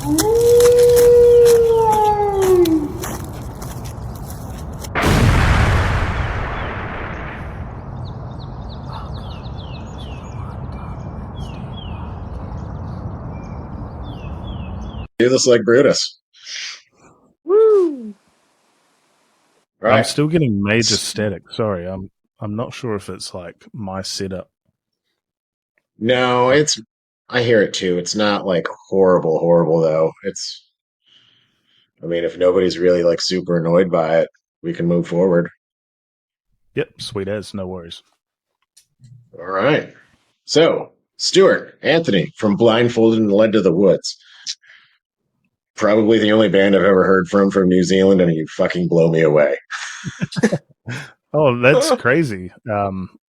Do this like Brutus. Woo! Right. I'm still getting major static. Sorry, I'm not sure if it's like my setup. No, it's. I hear it too. It's not like horrible, horrible though. It's. I mean, if nobody's really like super annoyed by it, we can move forward. Yep, sweet as, no worries. All right. So, Stuart, Anthony from Blindfolded and Led to the Woods. Probably the only band I've ever heard from New Zealand, and you fucking blow me away. Oh, that's crazy.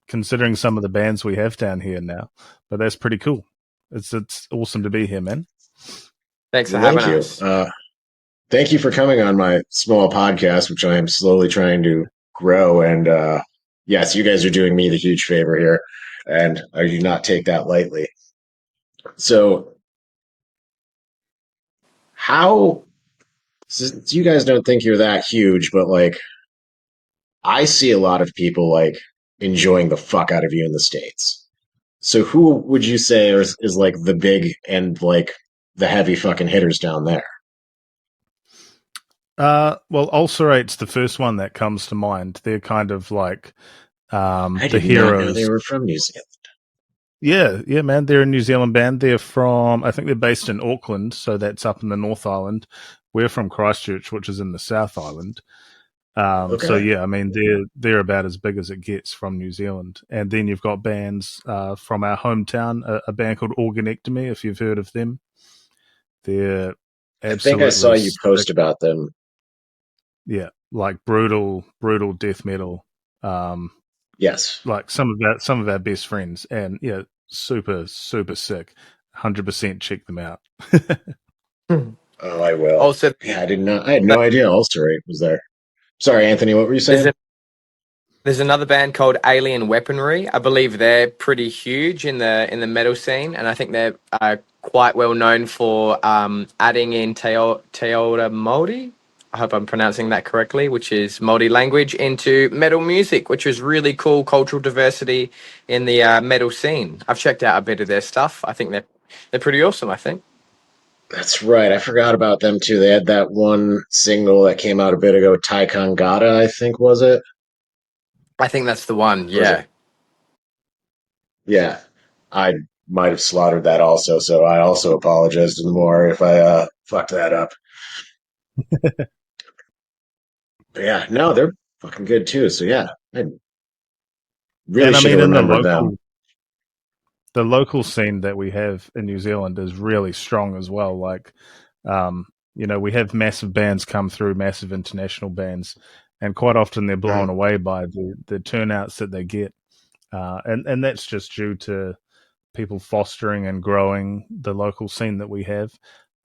Considering some of the bands we have down here now, but that's pretty cool. It's awesome to be here, man. Thanks for Thank having you. us. Thank you for coming on my small podcast, which I am slowly trying to grow. And yes, you guys are doing me the huge favor here, and I do not take that lightly. So, how, since you guys don't think you're that huge, but like, I see a lot of people like enjoying the fuck out of you in the States. So, who would you say is like the big and like the heavy fucking hitters down there? Well, Ulcerate's the first one that comes to mind. They're kind of like I the did not know they heroes. were from New Zealand. Yeah, man. They're a New Zealand band. They're from, I think they're based in Auckland, so that's up in the North Island. We're from Christchurch, which is in the South Island. So Okay. yeah, I mean they're about as big as it gets from New Zealand. And then you've got bands from our hometown, a band called Organectomy, if you've heard of them. They're I think I saw absolutely you sick. post about them. Yeah, like brutal death metal. Um, Yes. like some of our best friends, and yeah, super sick. 100% check them out. Oh, I will. Also, Yeah, I did not. I had no idea Ulcerate was there. Sorry, Anthony. What were you there's saying? a, there's another band called Alien Weaponry. I believe they're pretty huge in the metal scene, and I think they're quite well known for adding in Teota Māori. I hope I'm pronouncing that correctly, which is Māori language into metal music, which is really cool cultural diversity in the metal scene. I've checked out a bit of their stuff. I think they're pretty awesome. I think. That's right. I forgot about them too. They had that one single that came out a bit ago, Taikangata, I think was it? I think that's the one. Or was it? Yeah. Yeah. I might have slaughtered that also, so I also apologize to more if I fucked that up. But yeah, no, they're fucking good too. So yeah, I really And I should mean, have in remembered them. the local scene that we have in New Zealand is really strong as well. Like, um, we have massive bands come through, massive international bands, and quite often they're blown Mhm. away by the turnouts that they get, and that's just due to people fostering and growing the local scene that we have.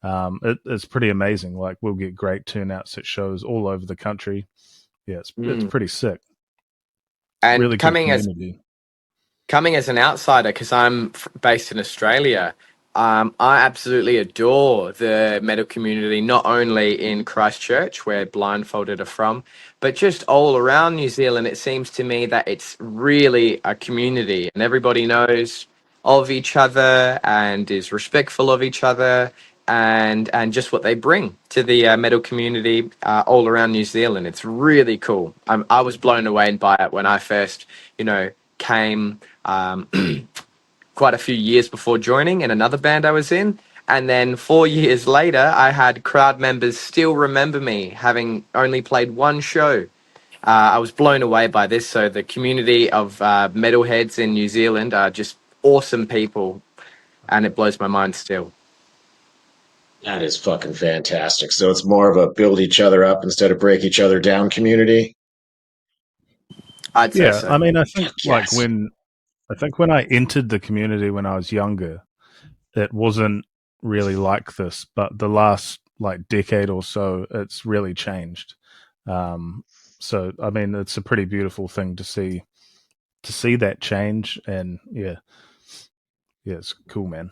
It's pretty amazing. Like, we'll get great turnouts at shows all over the country. Yeah, it's Mm. pretty sick. And Really good community. coming as an outsider, because based in Australia, I absolutely adore the metal community, not only in Christchurch, where Blindfolded are from, but just all around New Zealand. It seems to me that it's really a community and everybody knows of each other and is respectful of each other and just what they bring to the metal community all around New Zealand. It's really cool. I was blown away by it when I first, came quite a few years before joining in another band I was in. And then 4 years later, I had crowd members still remember me having only played one show. I was blown away by this. So the community of metalheads in New Zealand are just awesome people, and it blows my mind still. That is fucking fantastic. So it's more of a build each other up instead of break each other down community. I'd say Yeah, so. I mean, Fuck yes. I think when I entered the community when I was younger, it wasn't really like this, but the last like decade or so, it's really changed. Um, so I mean, it's a pretty beautiful thing to see that change, and yeah, it's cool, man.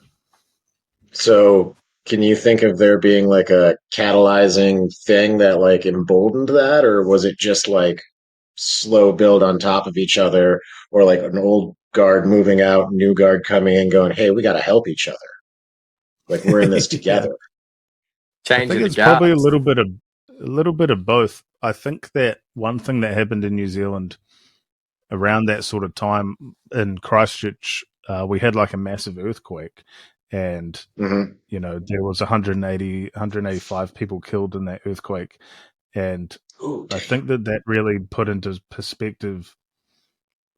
So can you think of there being like a catalyzing thing that like emboldened that, or was it just like slow build on top of each other, or like an old guard moving out, new guard coming in, going, "Hey, we got to help each other. Like we're in this Yeah, together." I think Changing the it's probably guards. a little bit of both. I think that one thing that happened in New Zealand around that sort of time in Christchurch, we had like a massive earthquake, and Hmm. there was 180, 185 people killed in that earthquake, and Oh, I damn. think that that really put into perspective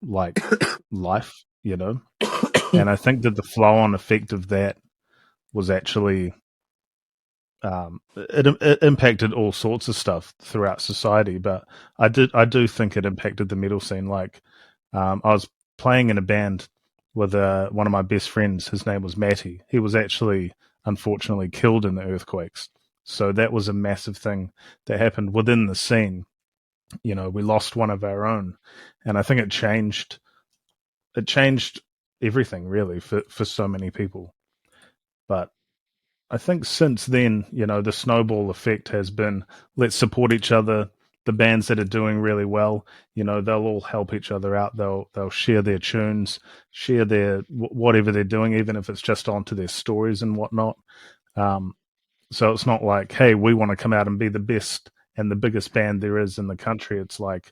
like life, and I think that the flow-on effect of that was actually it impacted all sorts of stuff throughout society, but I do think it impacted the metal scene. Like, I was playing in a band with one of my best friends. His name was Matty. He was actually unfortunately killed in the earthquakes. So that was a massive thing that happened within the scene. We lost one of our own, and I think it changed everything really for so many people. But I think since then, the snowball effect has been, let's support each other. The bands that are doing really well, they'll all help each other out. They'll share their tunes, share their whatever they're doing, even if it's just onto their stories and whatnot. Um, so it's not like, hey, we want to come out and be the best and the biggest band there is in the country. It's like,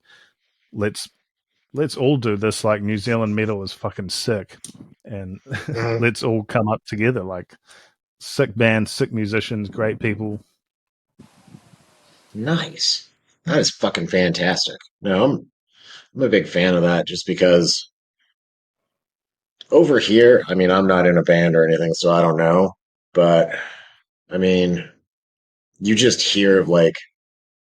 let's let's all do this. Like, New Zealand metal is fucking sick, and Mhm. let's all come up together. Like, sick band, sick musicians, great people. Nice. That is fucking fantastic. No, I'm a big fan of that just because over here, I mean, I'm not in a band or anything, so I don't know. But I mean, you just hear of like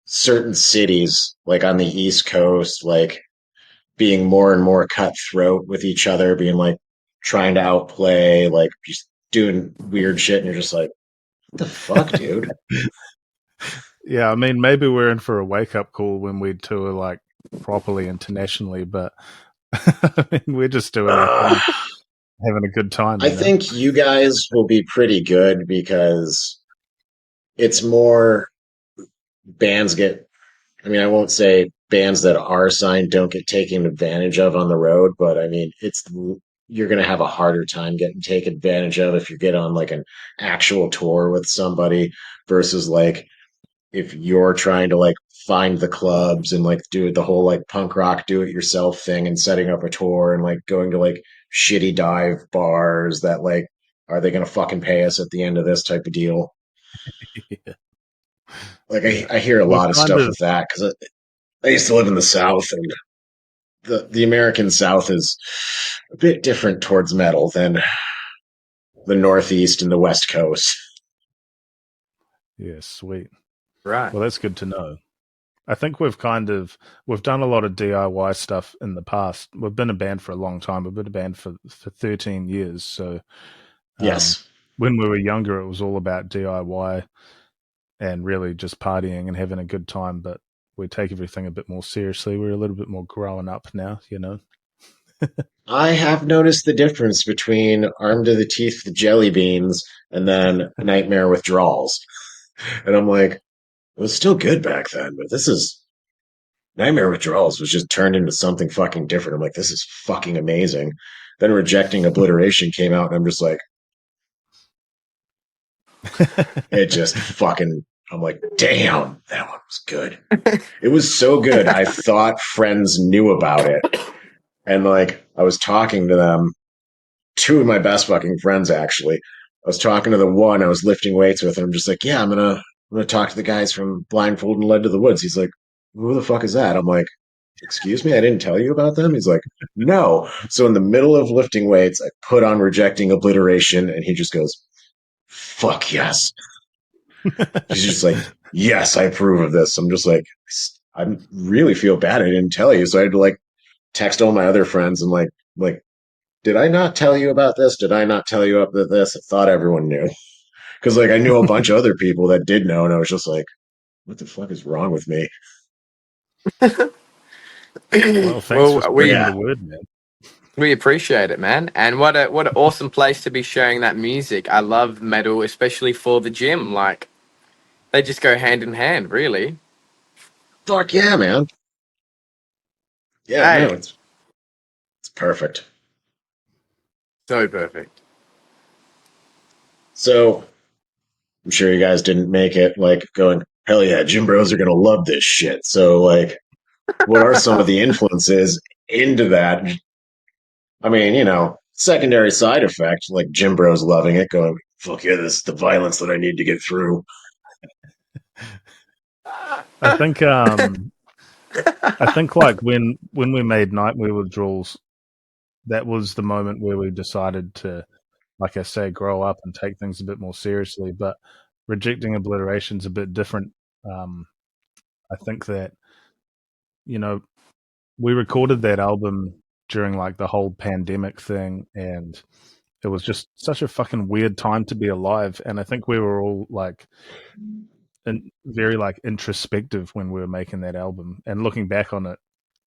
certain cities, like on the East Coast, like being more and more cutthroat with each other, being like trying to outplay, like just doing weird shit, and you're just like, what the fuck, dude? Yeah, I mean, maybe we're in for a wake up call when we tour like properly internationally, but I mean, we're just doing our Uh, thing, having a good time, I think you guys will be pretty good because it's more bands get, I mean, I won't say bands that are signed don't get taken advantage of on the road, but I mean, you're going to have a harder time getting taken advantage of if you get on like an actual tour with somebody versus like if you're trying to like find the clubs and like do the whole like punk rock do it yourself thing and setting up a tour and like going to like shitty dive bars that like are they going to fucking pay us at the end of this type of deal. yeah, Like yeah. I hear a We've lot of kind stuff of with that because I used to live in the South, and the American South is a bit different towards metal than the Northeast and the West Coast. yeah, sweet. Right. Well, that's good to know. I think we've done a lot of DIY stuff in the past. We've been a band for a long time. We've been a band for 13 years. So, um, Yes, when we were younger, it was all about DIY and really just partying and having a good time. But we take everything a bit more seriously. We're a little bit more growing up now. I have noticed the difference between Armed to the Teeth the Jelly Beans and then Nightmare Withdrawals. And I'm like, it was still good back then, but this is Nightmare Withdrawals was just turned into something fucking different. I'm like, this is fucking amazing. Then Rejecting Obliteration came out, and I'm just like, it just fucking, I'm like, damn, that one was good. It was so good. I thought friends knew about it. And like, I was talking to them, two of my best fucking friends, actually. I was talking to the one I was lifting weights with, and I'm just like, yeah, I'm gonna talk to the guys from Blindfolded and Led to the Woods. He's like, who the fuck is that? I'm like, excuse me, I didn't tell you about them. He's like, no. So in the middle of lifting weights, I put on Rejecting Obliteration, and he just goes, fuck yes. He's just like, yes, I approve of this. I'm just like, I really feel bad I didn't tell you. So I had to like text all my other friends and like, did I not tell you about this? Did I not tell you about this? I thought everyone knew because like I knew a bunch of other people that did know, and I was just like, what the fuck is wrong with me? Well, thanks for Well, But spreading we yeah, the word, man. We appreciate it, man. And what an awesome place to be sharing that music. I love metal, especially for the gym. Like they just go hand in hand, really. Fuck yeah, man. Yeah, no, Hey, it's perfect. so perfect. So I'm sure you guys didn't make it like going, hell yeah, gym bros are gonna love this shit. So like, what are some of the influences into that? I mean, secondary side effect, like gym bros loving it, going, fuck yeah, this is the violence that I need to get through. I think like when we made Nightmare Withdrawals, that was the moment where we decided to, like I say, grow up and take things a bit more seriously. But Rejecting Obliteration's a bit different. I think that, you know, we recorded that album during like the whole pandemic thing, and it was just such a fucking weird time to be alive. And I think we were all like very like introspective when we were making that album and looking back on it,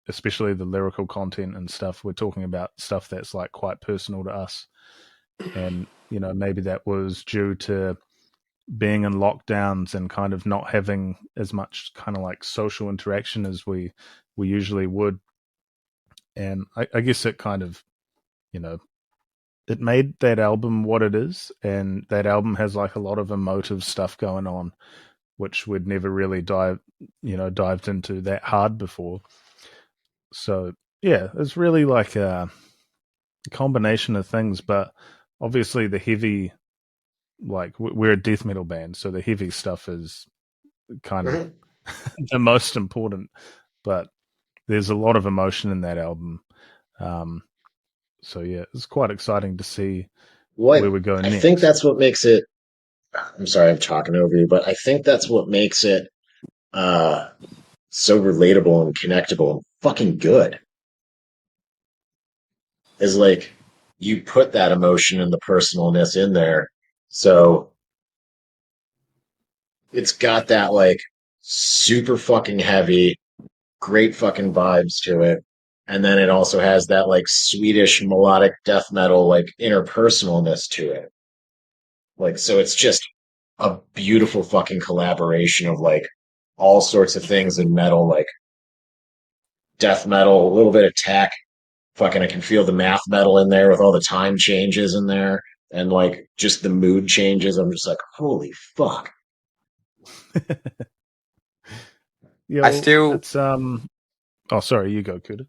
especially the lyrical content and stuff. We're talking about stuff that's like quite personal to us, and maybe that was due to being in lockdowns and kind of not having as much kind of like social interaction as we usually would. And I guess it kind of, you know, it made that album what it is, and that album has like a lot of emotive stuff going on, which we'd never really dived into that hard before. So yeah, it's really like a combination of things, but obviously the heavy, like we're a death metal band, so the heavy stuff is kind of Mhm. the most important. But there's a lot of emotion in that album. Um, so yeah, it's quite exciting to see where What we go I think next. that's what makes it. I'm sorry, I'm talking over you, but I think that's what makes it uh, so relatable and connectable and fucking good. Is like you put that emotion and the personalness in there, so it's got that like super fucking heavy, great fucking vibes to it. And then it also has that like Swedish melodic death metal, like interpersonalness to it. Like, so it's just a beautiful fucking collaboration of like all sorts of things in metal, like death metal, a little bit of tech. Fucking, I can feel the math metal in there with all the time changes in there and like just the mood changes. I'm just like, holy fuck. Yeah, I well, still it's Oh, sorry, you go, Kuda.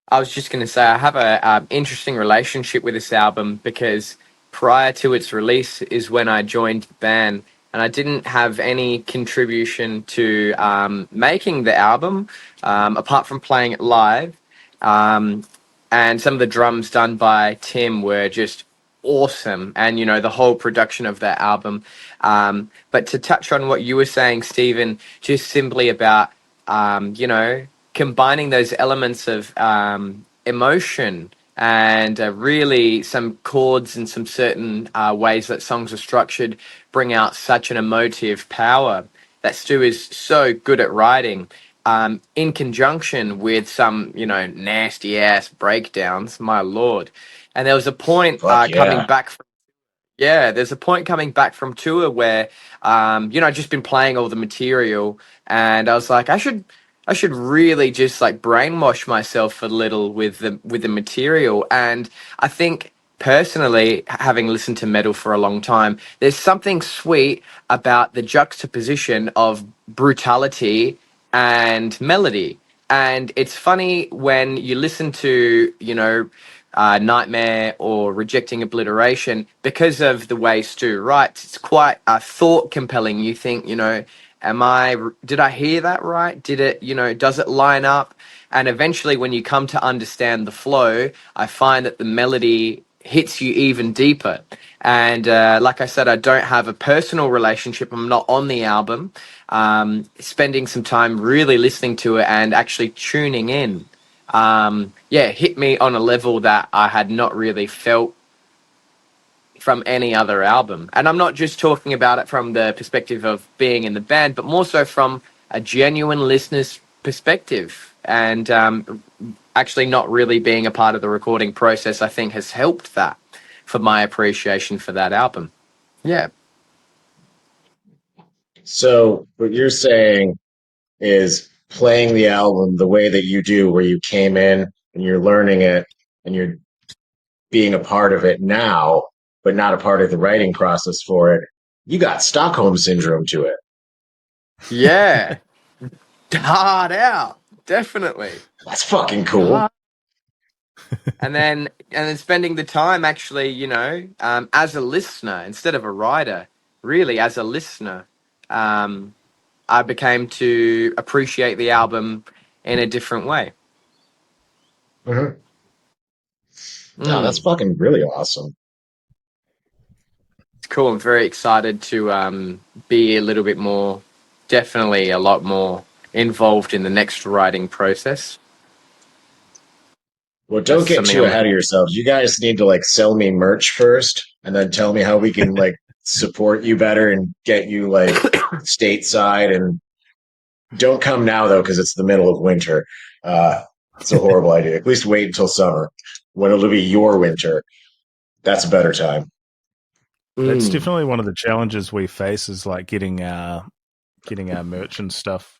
I was just going to say I have a interesting relationship with this album because prior to its release is when I joined the band, and I didn't have any contribution to making the album apart from playing it live. Um, and some of the drums done by Tim were just awesome, and the whole production of that album. But to touch on what you were saying, Stephen, just simply about combining those elements of emotion and really some chords and some certain ways that songs are structured bring out such an emotive power that Stu is so good at writing, in conjunction with some, nasty ass breakdowns, my lord. And there was a point Fuck coming yeah. back yeah, there's a point coming back from tour where, I've just been playing all the material, and I was like, I should really just like brainwash myself a little with the material. And I think personally, having listened to metal for a long time, there's something sweet about the juxtaposition of brutality and melody. And it's funny when you listen to, Nightmare or Rejecting Obliteration, because of the way Stu writes, it's quite thought compelling. You think, did I hear that right? Did it, does it line up? And eventually, when you come to understand the flow, I find that the melody hits you even deeper. And like I said, I don't have a personal relationship. I'm not on the album. Spending some time really listening to it and actually tuning in, yeah, hit me on a level that I had not really felt from any other album. And I'm not just talking about it from the perspective of being in the band, but more so from a genuine listener's perspective. And actually not really being a part of the recording process, I think, has helped that for my appreciation for that album. Yeah. So what you're saying is playing the album the way that you do, where you came in and you're learning it and you're being a part of it now, but not a part of the writing process for it. You got Stockholm syndrome to it. Yeah. Hard out. Definitely. That's fucking cool. Hard. And then spending the time actually, as a listener instead of a writer, really as a listener, um, I became to appreciate the album in a different way. Mm-hmm. No, that's Mm. fucking really awesome. It's cool. I'm very excited to be a little bit more, definitely a lot more involved in the next writing process. Well, That's don't get something too I'm ahead looking. of yourselves. You guys need to like sell me merch first and then tell me how we can like support you better and get you like stateside. And don't come now though, because it's the middle of winter. It's a horrible idea. At least wait until summer when it'll be your winter. That's a better time. That's Mm. definitely one of the challenges we face is like getting our merch and stuff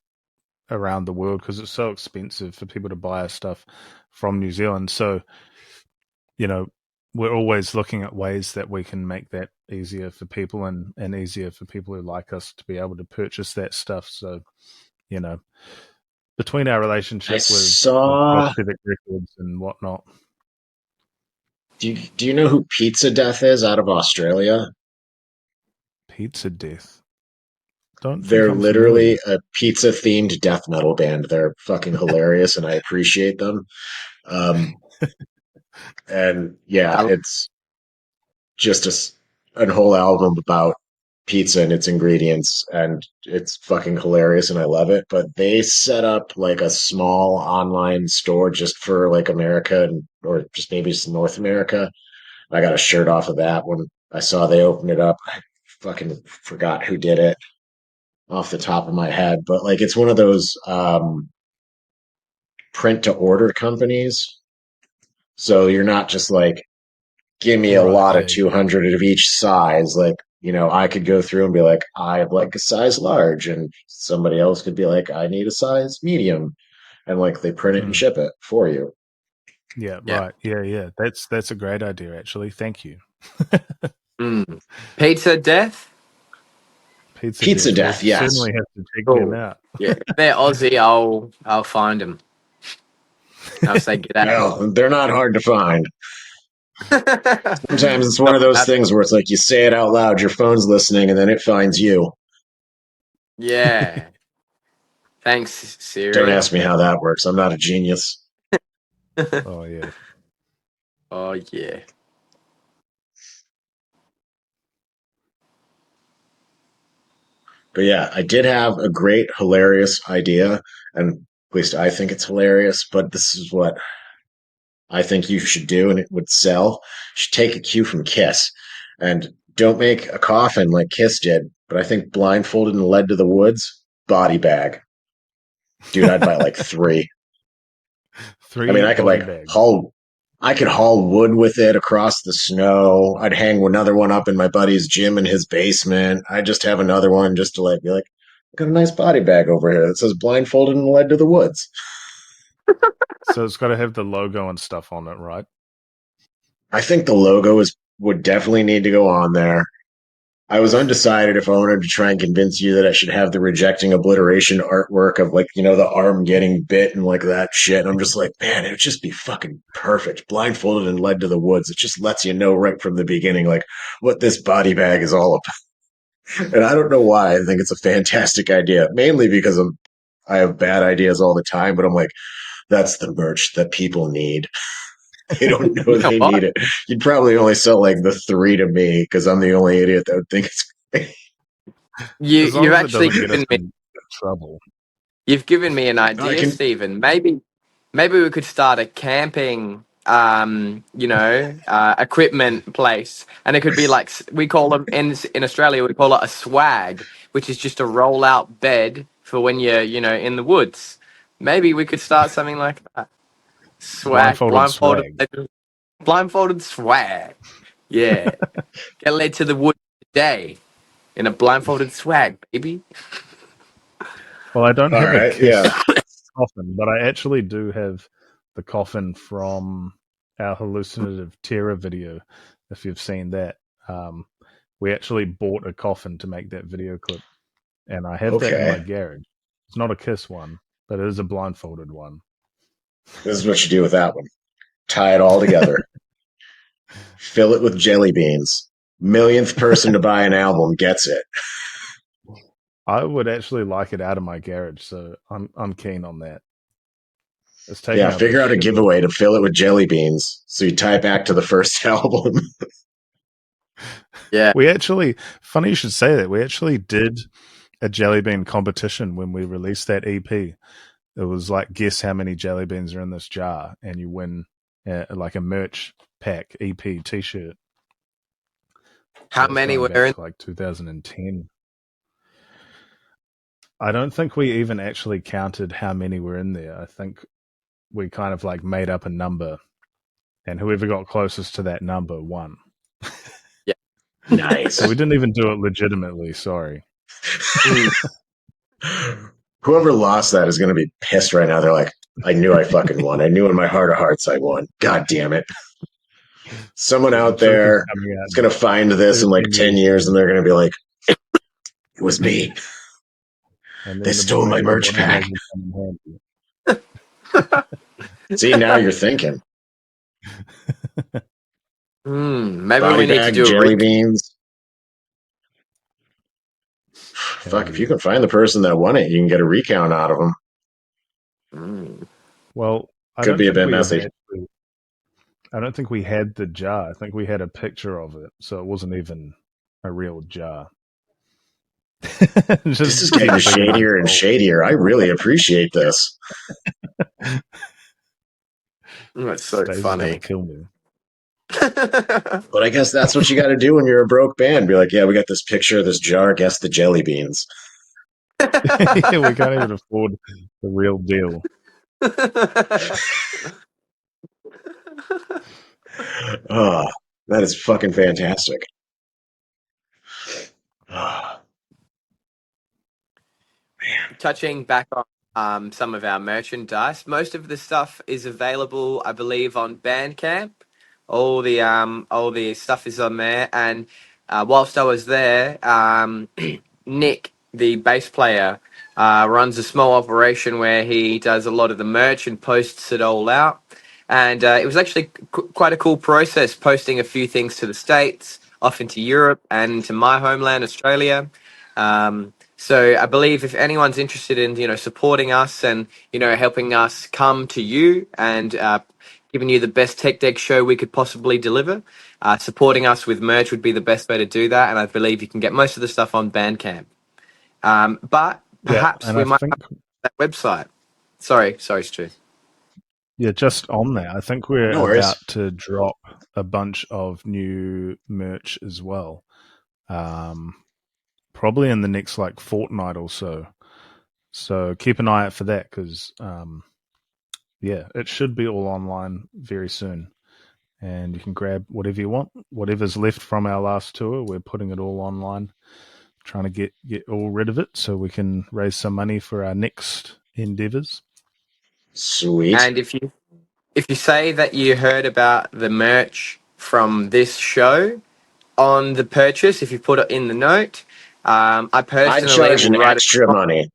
around the world because it's so expensive for people to buy our stuff from New Zealand. So, you know, we're always looking at ways that we can make that easier for people and easier for people who like us to be able to purchase that stuff. So, you know, between our I relationship with Rock saw. Civic Records and whatnot, Do you know who Pizza Death is out of Australia? Pizza Death. Don't think They're I'm familiar. literally a pizza themed death metal band. They're fucking hilarious, and I appreciate them. Um, and yeah, I, it's just a whole album about pizza and its ingredients, and it's fucking hilarious, and I love it. But they set up like a small online store just for like America and or just maybe just North America. I got a shirt off of that when I saw they opened it up. I fucking forgot who did it off the top of my head, but like it's one of those print to order companies. So you're not just like, give me a Right. lot of Yeah. Yeah. 200 of each size. Like, I could go through and be like, I'd like a size large. And somebody else could be like, I need a size medium. And like they print it and Mm. ship it for you. Yeah. yeah. Right. Yeah. Yeah. That's a great idea, actually. Thank you. Mm. Pizza Death. Pizza Pizza Death. We'll Death, yes. certainly have to check them Cool. out. Yeah. If they're Aussie, I'll find them. I'll say g'day. Well, they're not hard to find. Sometimes it's one Not of those bad. things where it's like you say it out loud, your phone's listening, and then it finds you. Yeah. Thanks, Don't Siri. ask me how that works. I'm not a genius. Oh yeah. Oh yeah. But yeah, I did have a great, hilarious idea, and at least I think it's hilarious. But this is what I think you should do, and it would sell. You should take a cue from Kiss, and don't make a coffin like Kiss did. But I think blindfolded and led to the woods, body bag, dude. I'd buy like three. I mean, Three I could body like bags. haul. I could haul wood with it across the snow. I'd hang another one up in my buddy's gym in his basement. I'd just have another one just to like be like, I got a nice body bag over here that says blindfolded and led to the woods. So it's got to have the logo and stuff on it, right? I think the logo is would definitely need to go on there. I was undecided if I wanted to try and convince you that I should have the rejecting obliteration artwork of like, the arm getting bit and like that shit. And I'm just like, man, it would just be fucking perfect. Blindfolded and led to the woods. It just lets you know right from the beginning, like what this body bag is all about. And I don't know why I think it's a fantastic idea, mainly because I have bad ideas all the time, but I'm like, that's the merch that people need. They don't know You know they need what? it. You'd probably only sell like the three to me because I'm the only idiot that would think it's great. You As long you've as it actually doesn't get us given me in trouble. you've given me an I idea, can. Stephen. Maybe we could start a camping equipment place, and it could be like we call them in Australia, we call it a swag, which is just a roll out bed for when you're in the woods. Maybe we could start something like that. Blindfolded swag. Blindfolded swag. Yeah. Get led to the wood today in a blindfolded swag, baby. Well, I don't All have a right, yeah. Kiss coffin, but I actually do have the coffin from our hallucinative terror video. If you've seen that, we actually bought a coffin to make that video clip, and I have that in my Okay. garage. It's not a Kiss one, but it is a blindfolded one. This is what you do with that one. Tie it all together. Fill it with jelly beans. Millionth person to buy an album gets it. I would actually like it out of my garage, so I'm keen on that. It's taking Yeah, up a figure out a shit. giveaway to fill it with jelly beans so you tie it back to the first album. Yeah. We actually, funny you should say that. We actually did a jelly bean competition when we released that EP. It was like, guess how many jelly beans are in this jar, and you win like a merch pack EP T-shirt. How That's many going were back in? to like 2010. I don't think we even actually counted how many were in there. I think we kind of like made up a number, and whoever got closest to that number won. Yeah. So we Nice. didn't even do it legitimately. Sorry. Mm. Whoever lost that is going to be pissed right now. They're like, I knew I fucking won. I knew in my heart of hearts I won. God damn it. Someone The out truth is there coming out is in going to find this in like 13 10 years' years and time. they're going to be like, it was me. And They then stole my maybe the merch body bag pack. will come in handy. See, now you're thinking. Maybe Body we need to bag, do a jelly beans. Hell Fuck, if you yeah. can find the person that won it, you can get a recount out of them. Mm. Well, I Could don't be a think bit we ever messy. actually. I don't think we had the jar. I think we had a picture of it, so it wasn't even a real jar. It This is just getting gets bigger than shadier and Colt. shadier. I really appreciate this. That's so Stace is gonna funny. kill me. But I guess that's what you got to do when you're a broke band. Be like, yeah, we got this picture of this jar. Guess the jelly beans. Yeah, we can't even afford the real deal. Oh, that is fucking fantastic. Oh, Touching back on some of our merchandise, most of the stuff is available, I believe, on Bandcamp. All the stuff is on there. And whilst I was there, Nick, the bass player, runs a small operation where he does a lot of the merch and posts it all out. And it was actually quite a cool process, posting a few things to the States, off into Europe, and to my homeland, Australia. So I believe if anyone's interested in supporting us and helping us come to you and giving you the best tech deck show we could possibly deliver, supporting us with merch would be the best way to do that. And I believe you can get most of the stuff on Bandcamp. But Yeah, perhaps and we I might think have that website. Sorry, Stu. yeah, just on there, I think we're no worries. about to drop a bunch of new merch as well. Um, Probably in the next like fortnight or so. So keep an eye out for that because yeah, it should be all online very soon. And you can grab whatever you want, whatever's left from our last tour. We're putting it all online, trying to get all rid of it so we can raise some money for our next endeavors. Sweet. And if you say that you heard about the merch from this show on the purchase, if you put it in the note, I I'd personally charge will an write extra a. money.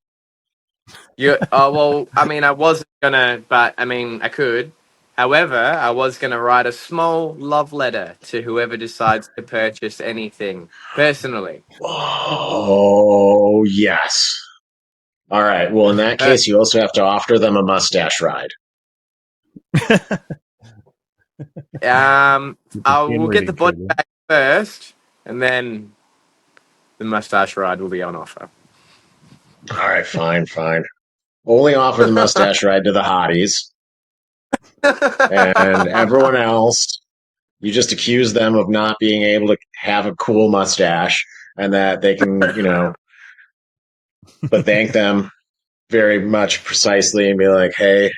Oh well, I mean, I wasn't gonna, but I mean, I could. However, I was gonna write a small love letter to whoever decides to purchase anything personally. Oh, yes. All right. Well, in that Uh, case, you also have to offer them a mustache ride. I Pen will get the reading body trigger. bag first, and then the mustache ride will be on offer. All right. Fine. Fine. Only offer the mustache ride to the hotties, and everyone else, you just accuse them of not being able to have a cool mustache, and that they can, but thank them very much precisely and be like, hey,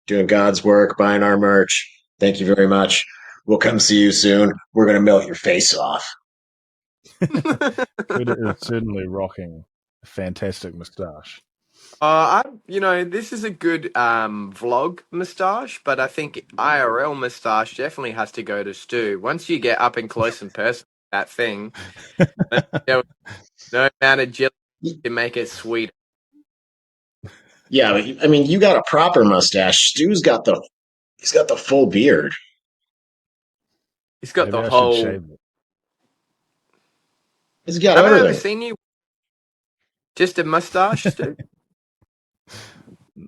doing God's work, buying our merch. Thank you very much. We'll come see you soon. We're going to melt your face off. Kuda is certainly rocking a fantastic moustache. This is a good vlog moustache, but I think IRL moustache definitely has to go to Stu. Once you get up and close and personal with that thing, there was no amount of jelly to make it sweet. Yeah, but, I mean, you got a proper mustache. Stu's got the full beard. He's got Maybe the I should whole. shave it. He's got I haven't ever everything. seen you just a mustache, Stu.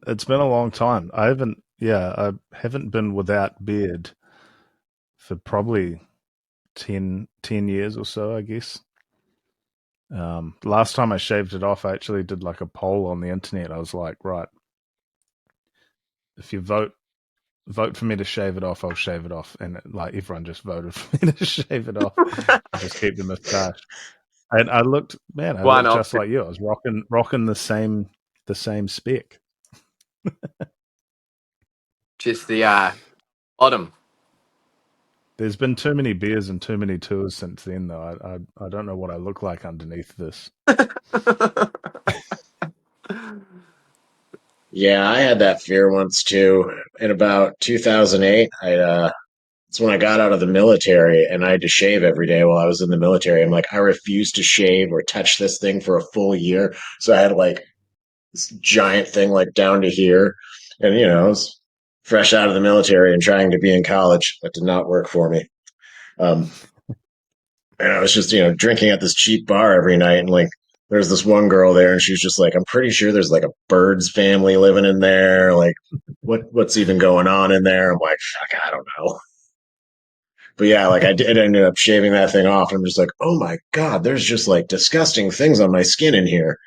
It's been a long time. I haven't been without beard for probably 10 years or so, I guess. Last time I shaved it off, I actually did like a poll on the internet. I was like, right, if you vote for me to shave it off, I'll shave it off. And like everyone just voted for me to shave it off and just keep the mustache. And I looked Why not? just like you. I was rocking the same spec. Just the bottom. There's been too many beers and too many tours since then, though. I don't know what I look like underneath this. Yeah, I had that fear once too. In about 2008, it's when I got out of the military and I had to shave every day while I was in the military. I'm like, I refuse to shave or touch this thing for a full year. So I had like this giant thing like down to here. And, I was fresh out of the military and trying to be in college. That did not work for me. Um, and I was just, drinking at this cheap bar every night. And like, there's this one girl there and she's just like, I'm pretty sure there's like a Birds family living in there. Like, what's even going on in there? I'm like, fuck, I don't know. But yeah, like I did ended up shaving that thing off. And I'm just like, oh my God, there's just like disgusting things on my skin in here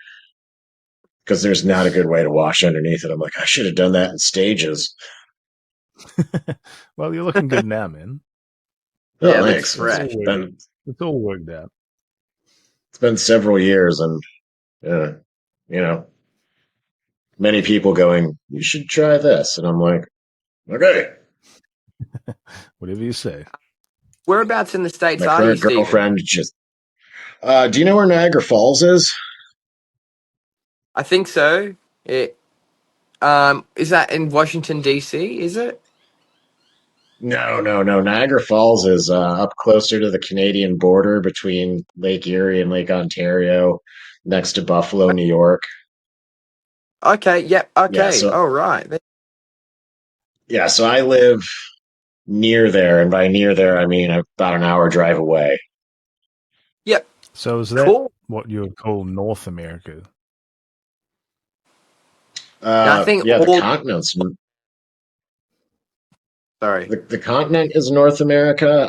because there's not a good way to wash underneath it. I'm like, I should have done that in stages. Well, you're looking good now, man. Yeah, Oh, it looks thanks. It's fresh. all worked. It's all worked out. It's been several years, and uh, you know, many people going, you should try this, and I'm like, okay. Whatever you say. Whereabouts in the States My are you, current Stephen? girlfriend just. Do you know where Niagara Falls is? I think so. It is that in Washington D.C., is it? No, no, no. Niagara Falls is up closer to the Canadian border between Lake Erie and Lake Ontario, next to Buffalo, New York. Okay, yep, Yeah, okay. so All right. so I live near there, and by near there, I mean about an hour drive away. Yep, So is that cool. what you would call North America? Now I think Yeah, all sorry. the continent is North America.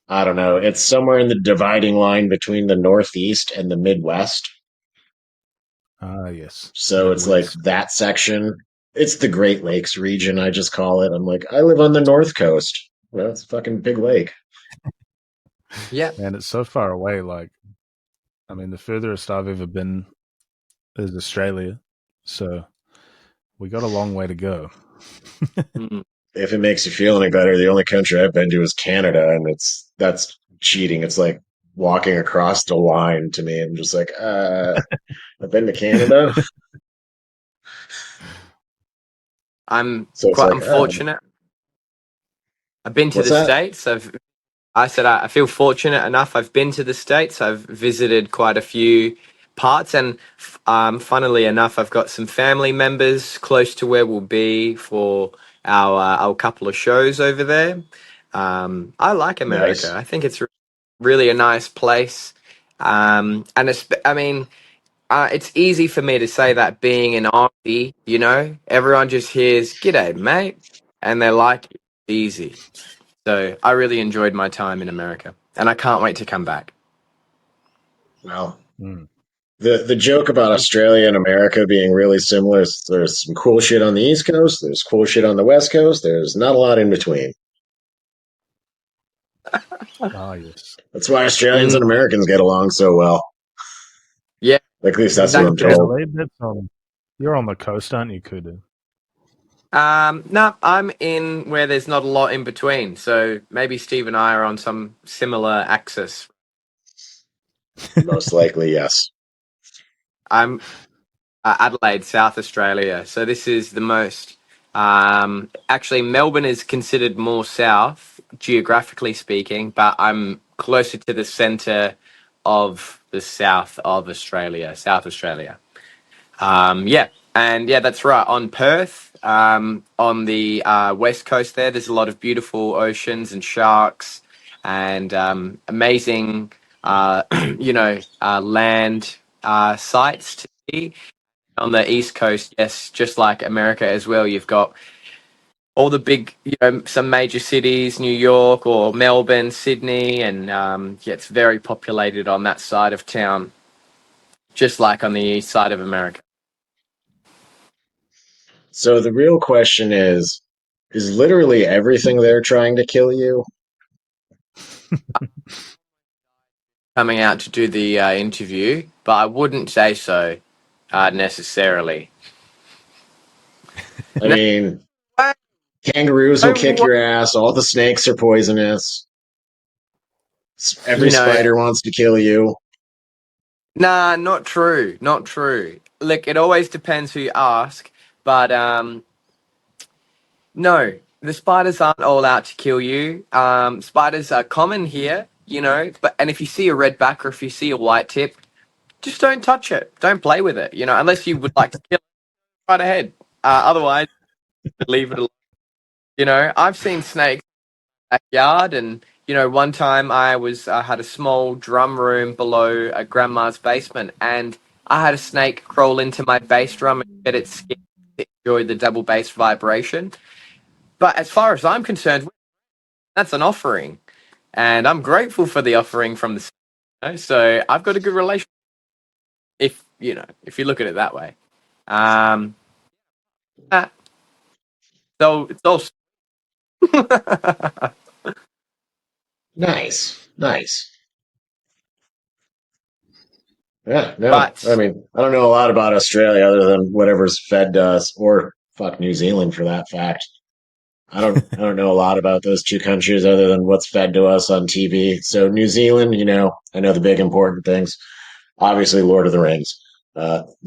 I don't know, it's somewhere in the dividing line between the Northeast and the Midwest. Ah, yes. So it's like Midwest. that section. It's the Great Lakes region, I just call it. I'm like, I live on the North Coast. Well, it's a fucking big lake. Yep. And it's so far away. Like, I mean, the furthest I've ever been is Australia. So we got a long way to go. Mm. If it makes you feel any better, the only country I've been to is Canada, and that's cheating. It's like walking across the line to me. I'm just like, I've been to Canada. I'm So it's quite like, unfortunate. I've been to what's the that? States. I said I feel fortunate enough. I've been to the States. I've visited quite a few parts, and funnily enough, I've got some family members close to where we'll be for our couple of shows over there. I like America. Nice. I think it's really a nice place, and I mean, it's easy for me to say that being an Aussie, everyone just hears "G'day, mate," and they're like, "Easy." So I really enjoyed my time in America, and I can't wait to come back. Well, Mm. the joke about Australia and America being really similar is there's some cool shit on the East Coast, there's cool shit on the West Coast, there's not a lot in between. Ah, yes. That's why Australians Mm, and Americans get along so well. yeah, Like, at least that's what I'm exactly. told. Adelaide, you're on the coast, aren't you, Kudu? No, I'm in where there's not a lot in between. So maybe Steve and I are on some similar axis. Most likely, yes. I'm Adelaide, South Australia. So this is the most. Actually, Melbourne is considered more south, geographically speaking, but I'm closer to the centre of the south of Australia, South Australia. Yeah, and yeah, that's right. On Perth, on the west coast, there's a lot of beautiful oceans and sharks, and amazing, land sites to see. On the east coast, yes, just like America as well, you've got all the big, some major cities, New York or Melbourne, Sydney, and yeah, it's very populated on that side of town, just like on the east side of America. So the real question is literally everything there trying to kill you? Coming out to do the interview, but I wouldn't say so necessarily. I No, mean, kangaroos will kick no, your ass, all the snakes are poisonous, every you know, spider wants to kill you. nah, not true, not true. Look, it always depends who you ask, but no, the spiders aren't all out to kill you. Spiders are common here, but and if you see a red back or if you see a white tip, just don't touch it, don't play with it, unless you would like to kill it, right ahead. Otherwise, leave it alone. I've seen snakes backyard. And one time I had a small drum room below a grandma's basement, and I had a snake crawl into my bass drum and get its skin to enjoy the double bass vibration. But as far as I'm concerned, that's an offering, and I'm grateful for the offering from the so I've got a good relationship, if you look at it that way. um uh, so it's all Nice, nice. Yeah, no. I but mean, I don't know a lot about Australia other than whatever's fed to us, or fuck New Zealand for that fact. I don't know a lot about those two countries other than what's fed to us on TV. So New Zealand, I know the big important things. Obviously, Lord of the Rings,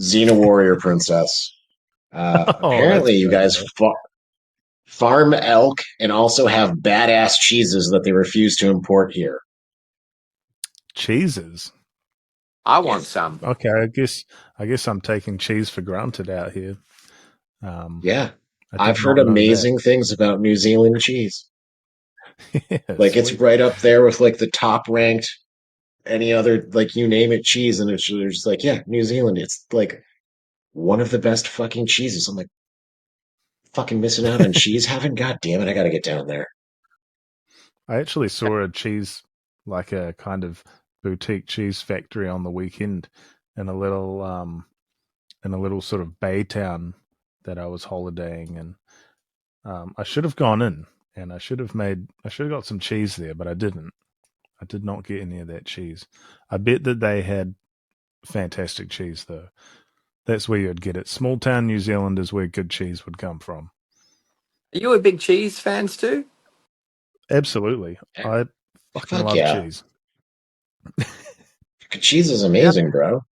Xena Warrior Princess. Oh, that's Apparently, you great. guys farm elk and also have badass cheeses that they refuse to import here. Cheeses. I want Yes. some. Okay, I guess I'm taking cheese for granted out here. Um, Yeah. I did I've heard not know that. amazing things about New Zealand cheese. Yeah, Like it's sweet. right up there with like the top ranked any other like you name it cheese, and it's just like yeah, New Zealand. It's like one of the best fucking cheeses. I'm like fucking missing out on cheese. Haven't God damn it, I got to get down there. I actually saw a cheese, like a kind of boutique cheese factory on the weekend in a little sort of bay town that I was holidaying in. I should have gone in and I should have got some cheese there, but I didn't. I did not get any of that cheese. I bet that they had fantastic cheese though. That's where you'd get it. Small town New Zealand is where good cheese would come from. Are you a big cheese fans too? Absolutely. Eh, I fucking Fuck love yeah, cheese. cheese is Yeah, amazing, bro.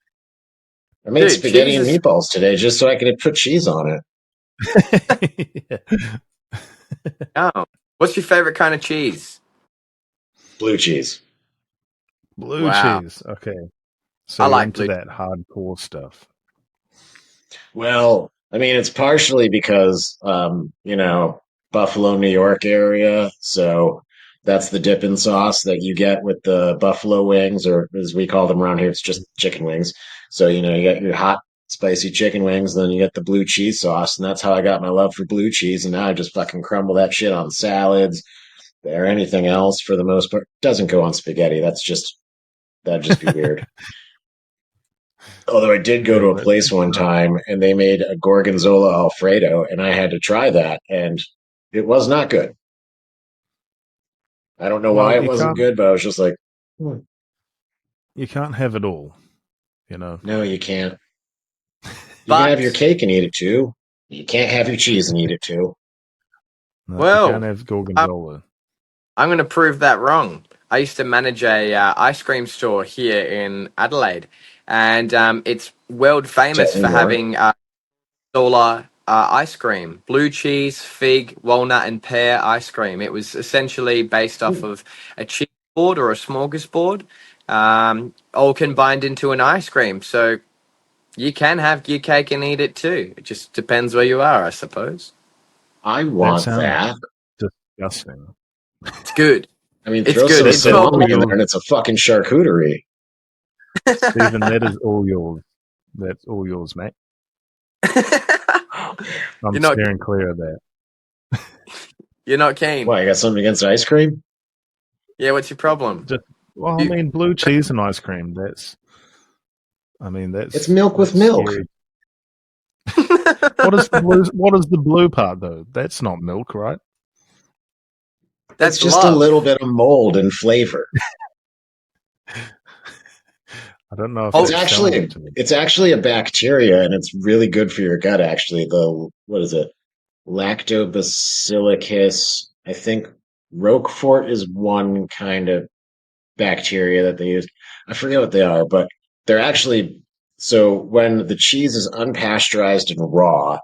I made dude, spaghetti cheese and is. meatballs today just so I could put cheese on it. Yeah. Oh, what's your favorite kind of cheese? Blue cheese. Blue Wow, cheese. Okay. So I you're like into blue. that hardcore stuff. Well, I mean, it's partially because, Buffalo, New York area. So that's the dipping sauce that you get with the buffalo wings, or as we call them around here, it's just chicken wings. So, you get your hot, spicy chicken wings, then you get the blue cheese sauce. And that's how I got my love for blue cheese. And now I just fucking crumble that shit on salads or anything else for the most part. Doesn't go on spaghetti. That'd just be weird. Although I did go to Yeah, a that's place good one to know. time and they made a gorgonzola alfredo, and I had to try that, and it was not good. I don't know why Well, it you wasn't can't good, but I was just like, "Hmm, you can't have it all, you know. no, you can't. You can have your But cake and eat it too. You can't have your cheese and eat it too. No, you can't Well, have I'm, gorgonzola. I'm going to prove that wrong. I used to manage a ice cream store here in Adelaide, and it's world Tell famous me for more. having solar ice cream, blue cheese, fig, walnut, and pear ice cream. It was essentially based off of a cheese board or a smorgasbord, all combined into an ice cream. So you can have your cake and eat it too. It just depends where you are, I suppose. I That want sounds that. disgusting. It's good. I mean, It's throw good. some That's It's all 12 salami in there yours, and it's a fucking charcuterie. Stephen. That is all yours. That's all yours, mate. I'm You're not. steering clear of that. You're not keen. Why, you got something against ice cream? Yeah. What's your problem? Just, well, I You. mean, blue cheese and ice cream. It's milk with That's milk. scary. What is the blue? What is the blue part though? That's not milk, right? It's That's just a little love. bit of mold and flavor. I don't know if It's Whole, that's selling it actually to me. it's actually a bacteria and it's really good for your gut actually. The what is it? Lactobacillus. I think Roquefort is one kind of bacteria that they use. I forget what they are, but they're actually so when the cheese is unpasteurized and raw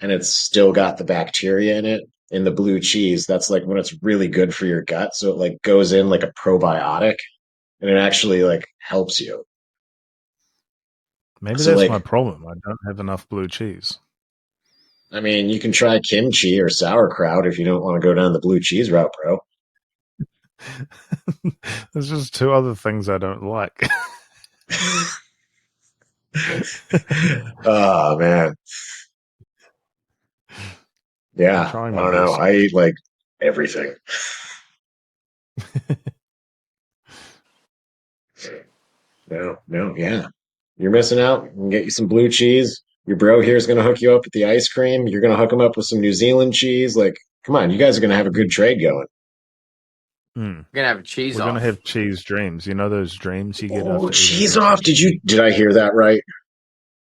and it's still got the bacteria in it in the blue cheese, that's like when it's really good for your gut. So it like goes in like a probiotic and it actually like helps you. Maybe So that's my like problem. I don't have enough blue cheese. I mean, you can try kimchi or sauerkraut if you don't want to go down the blue cheese route, bro. There's just two other things I don't like. Oh man. I'm Yeah. trying I my don't know. best. I eat like everything. No, no, yeah. You're missing out. You can get you some blue cheese. Your bro here is going to hook you up with the ice cream. You're going to hook him up with some New Zealand cheese. Like, come on, you guys are going to have a good trade going. Mm. We're gonna have a cheese We're gonna off. have cheese dreams. You know those dreams you get Oh, after eating cheese some off. cheese? Did I hear that right?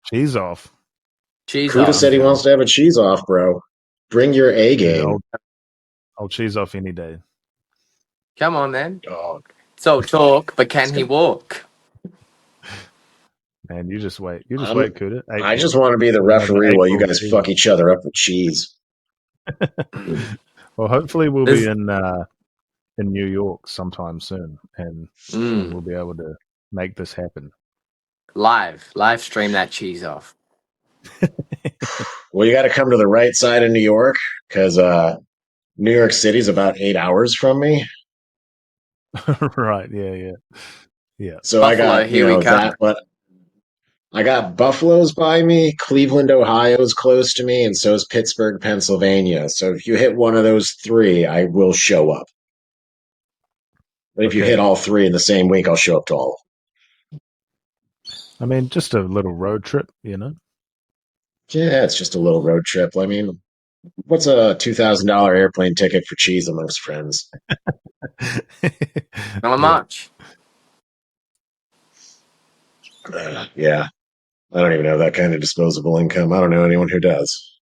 Cheese off. Cheese Kuda I'm said off. he wants down. to have a cheese off, bro. Bring your A Yeah, game. I'll cheese off any day. Come on, then. Oh, It's all talk, but it's can he gonna, walk? Man, you just wait. You just wait, I'm, Kuda. I April. just want to be the We're gonna have the referee while you April guys cheese. fuck each other up with cheese. Well, hopefully we'll be There's in New York sometime soon, and we'll be able to make this happen. live stream that cheese off. Well, you got to come to the right side of New York because New York City's about 8 hours from me. Right? Yeah, yeah, yeah. So I Buffalo, got, here we come. that, but I got Buffalo's by me, Cleveland, Ohio's close to me, and so is Pittsburgh, Pennsylvania. So if you hit one of those three, I will show up. But if you Okay. hit all three in the same week, I'll show up to all. I mean, just a little road trip, you know. Yeah, it's just a little road trip. I mean, what's a $2,000 airplane ticket for cheese amongst friends? Not Yeah. much. Yeah, I don't even have that kind of disposable income. I don't know anyone who does.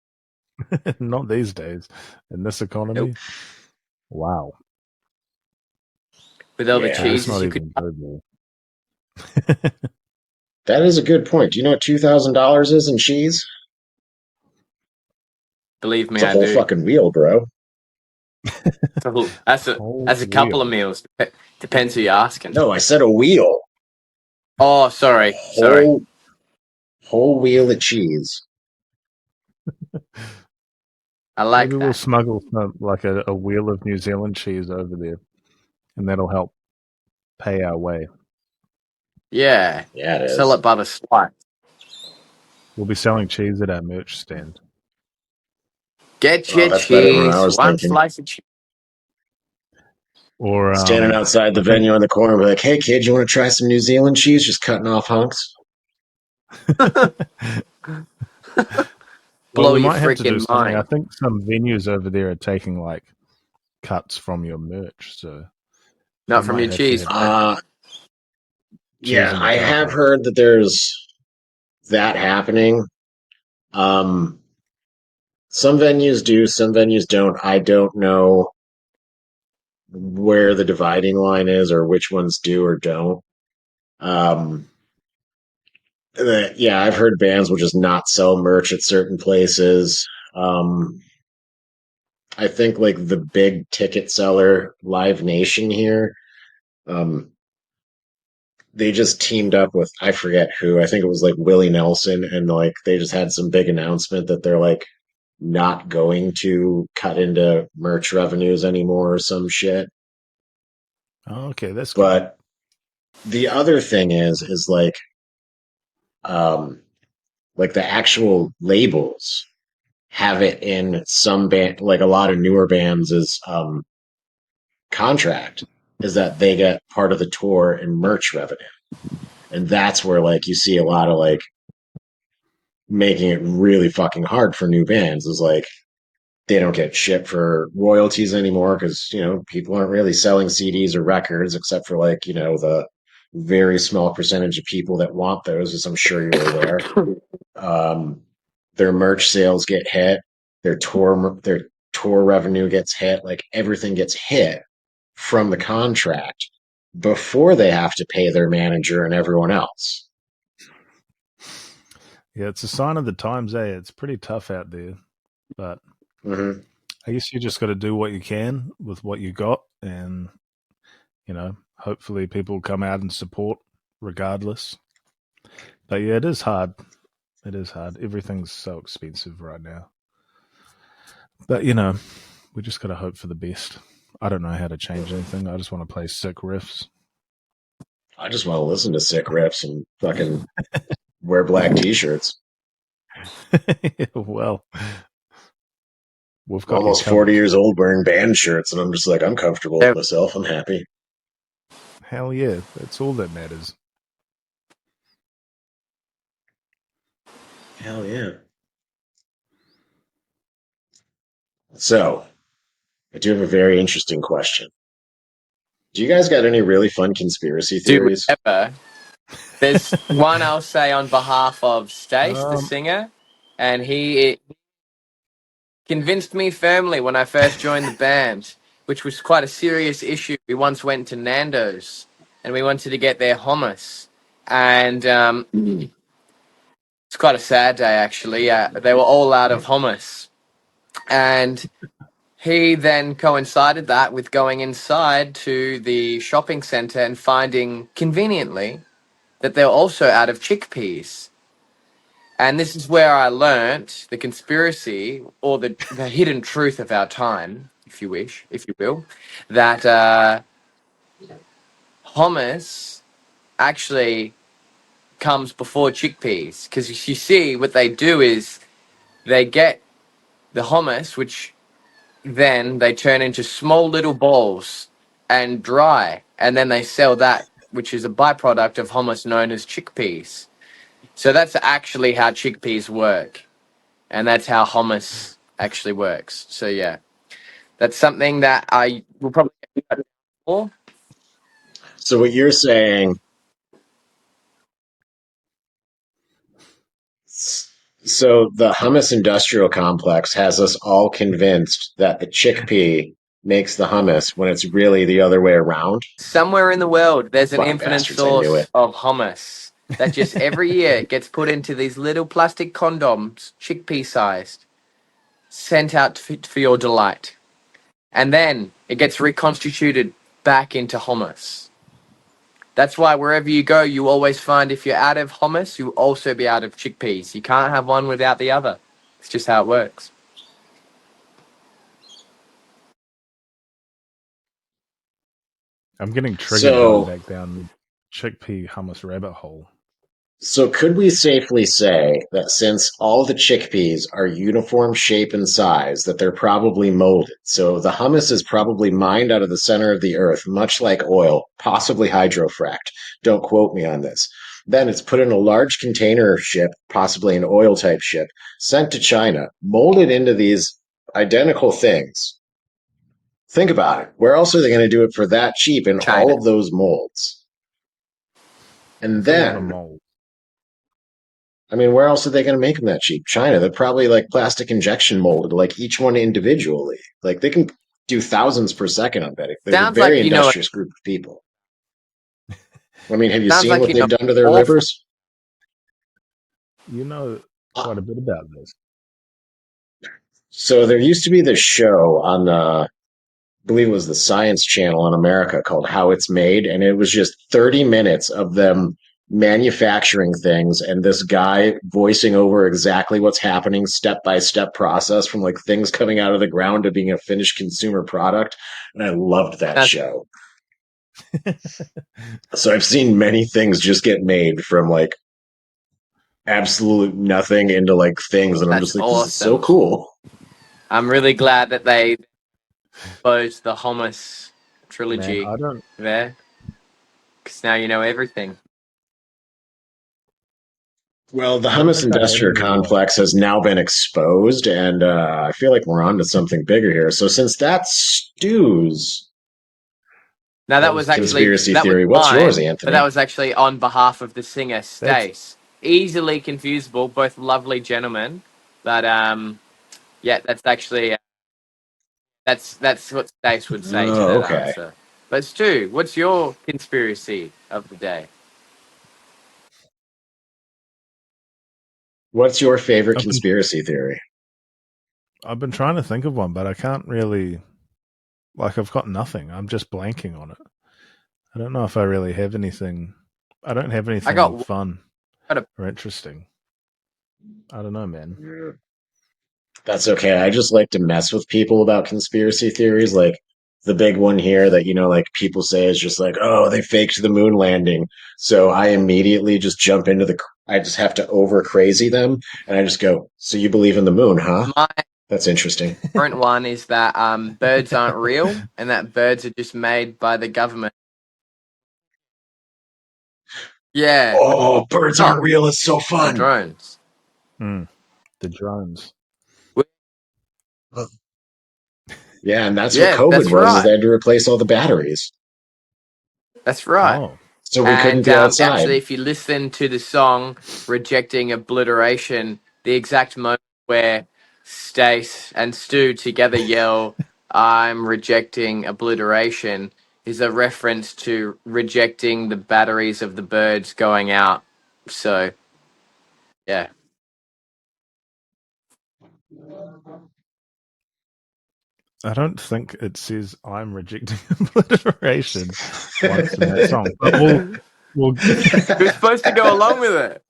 Not these days in this Nope. economy. Wow. With all the Yeah, Let's cheeses not you could even go there. that is a good point. Do you know what $2,000 is in cheese? believe It's me, a I whole do. fucking wheel, bro. So that's a Whole that's a couple of wheel. meals. Depends who you're asking. No, I said a wheel. Oh, sorry, sorry. Whole whole wheel of cheese. I Maybe like we'll that. smuggle like a wheel of New Zealand cheese over there, and that'll help pay our way. Yeah, Yeah, it sell is. it by the slice. We'll be selling cheese at our merch stand. Get Oh, your that's better than what I cheese. was One thinking. slice of cheese. Or Standing outside the I think venue on the corner, be like, "Hey, kid, you want to try some New Zealand cheese?" Just cutting off hunks. well, Blow we your might have to do freaking something. I mind. think some venues over there are taking like cuts from your merch, so we Not from might your have to cheese, have mate. cheese Yeah, in the I car have park. heard that there's that happening. Um, yeah, I have heard that there's that happening. Um, Mm. that happening. Um, Some venues do, some venues don't. I don't know where the dividing line is or which ones do or don't. Um, yeah, I've heard bands will just not sell merch at certain places. Um, I think like the big ticket seller, Live Nation here, um, they just teamed up with I forget who. I think it was like Willie Nelson, and like they just had some big announcement that they're like not going to cut into merch revenues anymore or some shit. Oh, okay, that's good. But the other thing is um like the actual labels have it in some band like a lot of newer bands is contract is that they get part of the tour and merch revenue. And that's where like you see a lot of like making it really fucking hard for new bands is like they don't get shit for royalties anymore because people aren't really selling CDs or records except for like the very small percentage of people that want those, as I'm sure you're aware. Um, their merch sales get hit, their tour revenue gets hit, like everything gets hit from the contract before they have to pay their manager and everyone else. Yeah, it's a sign of the times, eh? It's pretty tough out there, but Mm-hmm. I guess you just got to do what you can with what you got, and hopefully people come out and support regardless. But yeah, it is hard. It is hard. Everything's so expensive right now. But we just got to hope for the best. I don't know how to change anything. I just want to play sick riffs. I just want to listen to sick riffs and fucking wear black t-shirts. Well, we've I'm got you almost 40 covered. years old wearing band shirts, and I'm just like, I'm comfortable with myself. I'm happy. Hell yeah, that's all that matters. Hell yeah. So, I do have a very interesting question. Do you guys got any really fun conspiracy Do we theories? ever? There's one I'll say on behalf of Stace, the Um, singer, and he convinced me firmly when I first joined the band, which was quite a serious issue. We once went to Nando's and we wanted to get their hummus, and it's quite a sad day actually. They were all out of hummus, and he then coincided that with going inside to the shopping center and finding conveniently that they're also out of chickpeas. And this is where I learnt the conspiracy or the hidden truth of our time, if you wish, if you will, that hummus actually comes before chickpeas. Because you see, what they do is they get the hummus, which then they turn into small little balls and dry, and then they sell that, which is a byproduct of hummus known as chickpeas. So that's actually how chickpeas work. And that's how hummus actually works. So yeah, that's something that I will probably get more. So, what you're saying, so the hummus industrial complex has us all convinced that the chickpea makes the hummus when it's really the other way around. Somewhere in the world, there's an Fucking infinite bastards, I knew source it. of hummus that just every year gets put into these little plastic condoms, chickpea sized, sent out for your delight, and then it gets reconstituted back into hummus. That's why wherever you go, you always find if you're out of hummus, you'll also be out of chickpeas. You can't have one without the other. It's just how it works. I'm getting triggered going So, back down the chickpea hummus rabbit hole. So could we safely say that since all the chickpeas are uniform shape and size, that they're probably molded? So the hummus is probably mined out of the center of the earth, much like oil, possibly hydrofracked. Don't quote me on this. Then it's put in a large container ship, possibly an oil type ship, sent to China, molded into these identical things. Think about it. Where else are they going to do it for that cheap in all China. of those molds? And That's a lot of then mold. I mean, where else are they going to make them that cheap? China. They're probably like plastic injection molded, like each one individually. Like they can do thousands per second. I'm betting they're a Sounds very like you know. industrious group of people. I mean, have you Sounds seen like what you know they've done to their awful. rivers? You know Uh, quite a bit about this. So there used to be this show on I believe it was the Science Channel in America called How It's Made, and it was just 30 minutes of them manufacturing things and this guy voicing over exactly what's happening, step by step process from like things coming out of the ground to being a finished consumer product. And I loved that That's show. So I've seen many things just get made from like absolute nothing into like things, and I'm that's just like, this is so awesome. cool. I'm really glad that they closed the hummus Man, trilogy I don't. there, because now you know everything. Well, the I don't hummus think I have industrial any. complex has now been exposed, and I feel like we're on to something bigger here. So, since that's Stu's Now conspiracy that was theory, what's yours, mine, but that Anthony? was actually on behalf of the singer That's Stace. Easily confusable, both lovely gentlemen, but yeah, that's actually that's what Stace would say to Oh, that okay. answer. But Stu, what's your conspiracy of the day? What's your favorite I've been conspiracy theory? I've been trying to think of one, but I can't really. Like I've got nothing. I'm just blanking on it. I don't know if I really have anything. I don't have I got, anything fun got a or interesting. I don't know, man. That's okay. I just like to mess with people about conspiracy theories. Like the big one here that, like people say is just like, oh, they faked the moon landing. So I immediately just jump into I just have to over crazy them. And I just go, so you believe in the moon, huh? my That's interesting. current one is that birds aren't real and that birds are just made by the government. Yeah, Oh, birds aren't real. It's so the fun. drones. Mm, the drones. Yeah, and that's what Yeah, COVID that's was, is they right. had to replace all the batteries. That's right. Oh, So we couldn't And be outside. actually, if you listen to the song "Rejecting Obliteration," the exact moment where Stace and Stu together yell, "I'm rejecting obliteration," is a reference to rejecting the batteries of the birds going out. So, yeah. I don't think it says I'm rejecting obliteration once in that song, but we'll We're supposed to go along with it.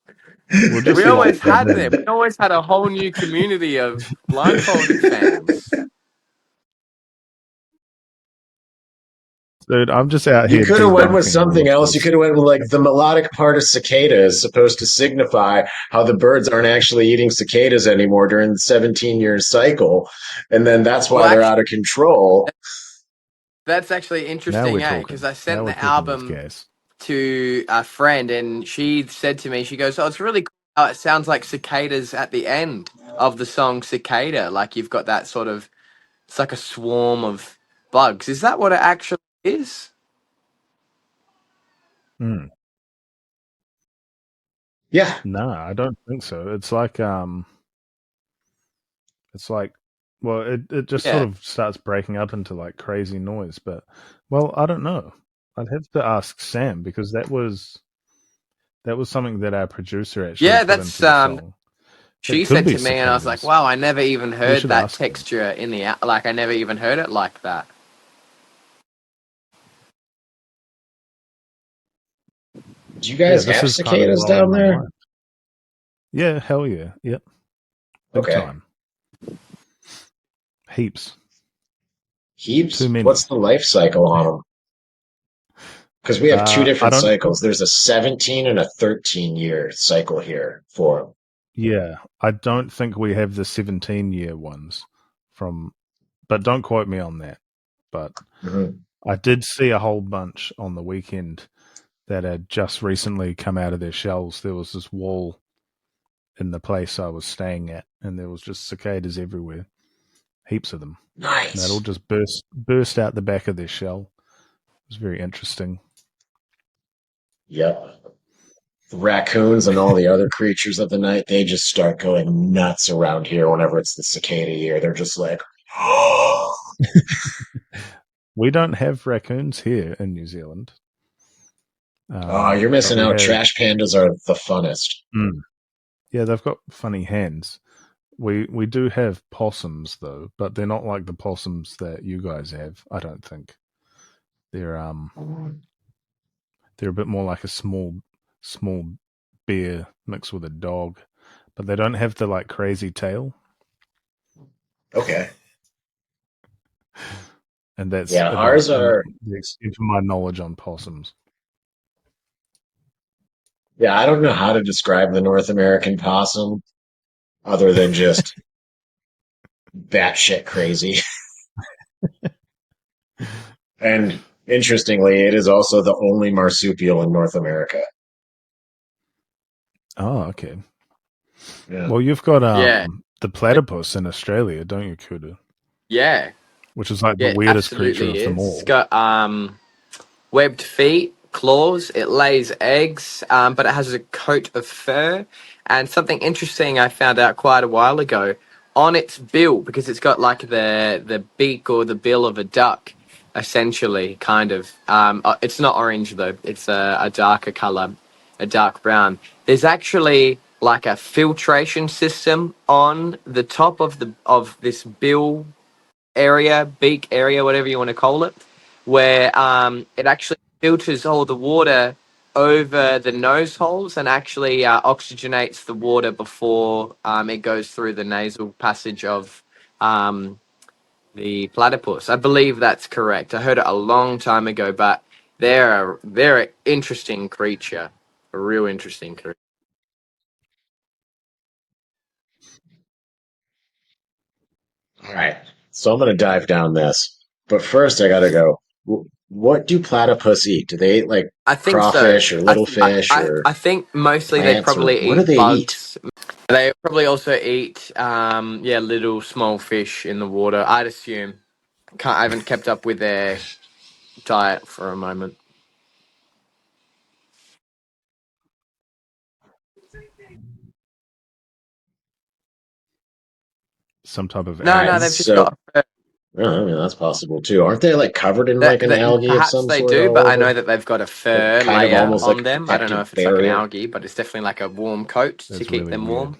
we'll just We lock always that had them. in. We always had a whole new community of Blindfolded fans. Dude, I'm just out You here could have went with debunking all something of else. You this. could have went with like the melodic part of cicada is supposed to signify how the birds aren't actually eating cicadas anymore during the 17-year cycle, and then that's Well, why they're out actually, of control. that's actually Now interesting, we're eh? Because talking. I Now sent we're the cooking with album gas. to a friend, and she said to me, she goes, "Oh, it's really cool how it sounds like cicadas at the end of the song Cicada. Like you've got that sort of, it's like a swarm of bugs. Is that what it actually is?" Mm. Yeah, No, I don't think so. It's like well, it just sort Yeah. of starts breaking up into like crazy noise, but well, I don't know. I'd have to ask Sam because that was something that our producer actually Yeah, put that's into the song. It she could said be to me, and I was like, cicadas. "Wow, I never even We heard should that ask him. texture in the like. I never even heard it like that." do you Yeah, guys this have is kind of cicadas blowing down my there? mind. Yeah, hell yeah. Yep. Big Okay, time. Heaps. Too heaps. What's many. the life cycle on them? Because we have two I different don't think cycles. There's a 17 and a 13-year cycle here for them. yeah, I don't think we have the 17-year ones from but don't quote me on that. But Mhm. I did see a whole bunch on the weekend that had just recently come out of their shells. There was this wall in the place I was staying at, and there was just cicadas everywhere, heaps of them. And they'd all Nice. just burst out the back of their shell. It was very interesting. Yep. raccoons and all the other creatures of the night, they just start going nuts around here whenever it's the cicada year. They're just like, oh, We don't have raccoons here in New Zealand. you're But missing we out. have. Trash pandas are the funnest. Mm, yeah, they've got funny hands. We do have possums though, but they're not like the possums that you guys have. I don't think they're they're a bit more like a small bear mixed with a dog, but they don't have the like crazy tail. Okay. And that's Yeah, about ours are. the extent of my knowledge on possums. Yeah, I don't know how to describe the North American possum other than just batshit crazy. And interestingly, it is also the only marsupial in North America. Oh, okay. Yeah. Well, you've got Yeah, the platypus in Australia, don't you, Kudu? yeah, Which is like the yeah. weirdest creature Absolutely of them is. It's all. got webbed feet, claws. It lays eggs, but it has a coat of fur. And something interesting I found out quite a while ago on its bill, because it's got like the beak or the bill of a duck, essentially, kind of. It's not orange though. It's a darker color, a dark brown. There's actually like a filtration system on the top of the of this bill area, beak area, whatever you want to call it, where it actually filters all the water over the nose holes and actually oxygenates the water before it goes through the nasal passage of um, the platypus. I believe that's correct. I heard it a long time ago, but they're an interesting creature, a real interesting creature. All right. So I'm going to dive down this. But first, I got to go. What do platypus eat? Do they eat like I think so. crawfish or little fish or I think mostly they plants or probably what do eat they eat? bugs. They probably also eat, yeah, little small fish in the water. I'd assume. I haven't kept up with their diet for a moment. Some type of All No, right. no, algae. they've just So, got. well, I mean, that's possible too. Aren't they like covered in like an algae of Perhaps some they sort do, all but I know over? that they've got a Like fur kind of layer almost like on a them. I don't know protective if it's like an barrier. algae, but it's definitely like a warm coat to That's keep really them weird. warm.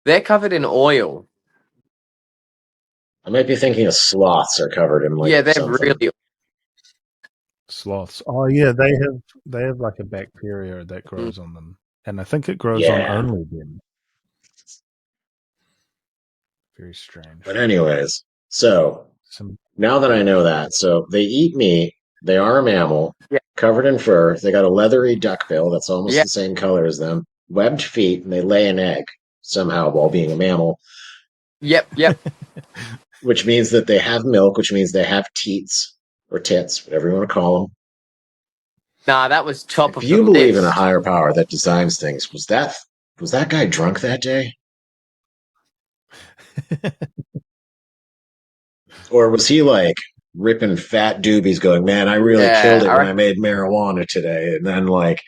They're covered in oil. I might be thinking of sloths are covered in like Yeah, they're something. really. Sloths. Oh yeah, they have like a bacteria that Mm. grows on them, and I think it grows on Yeah. only them. Very strange. But anyways, so Some. now that I know that, so they eat meat. They are a mammal, Yeah, covered in fur. They got a leathery duckbill that's almost yeah, the same color as them. Webbed feet, and they lay an egg somehow while being a mammal, yep. which means that they have milk, which means they have teats or tits, whatever you want to call them. Nah, that was top If of the you believe in a list. higher power that designs things, was that guy drunk that day? Or was he like ripping fat doobies going, man, I really killed Yeah, it I when I reckon. made marijuana today. And then like,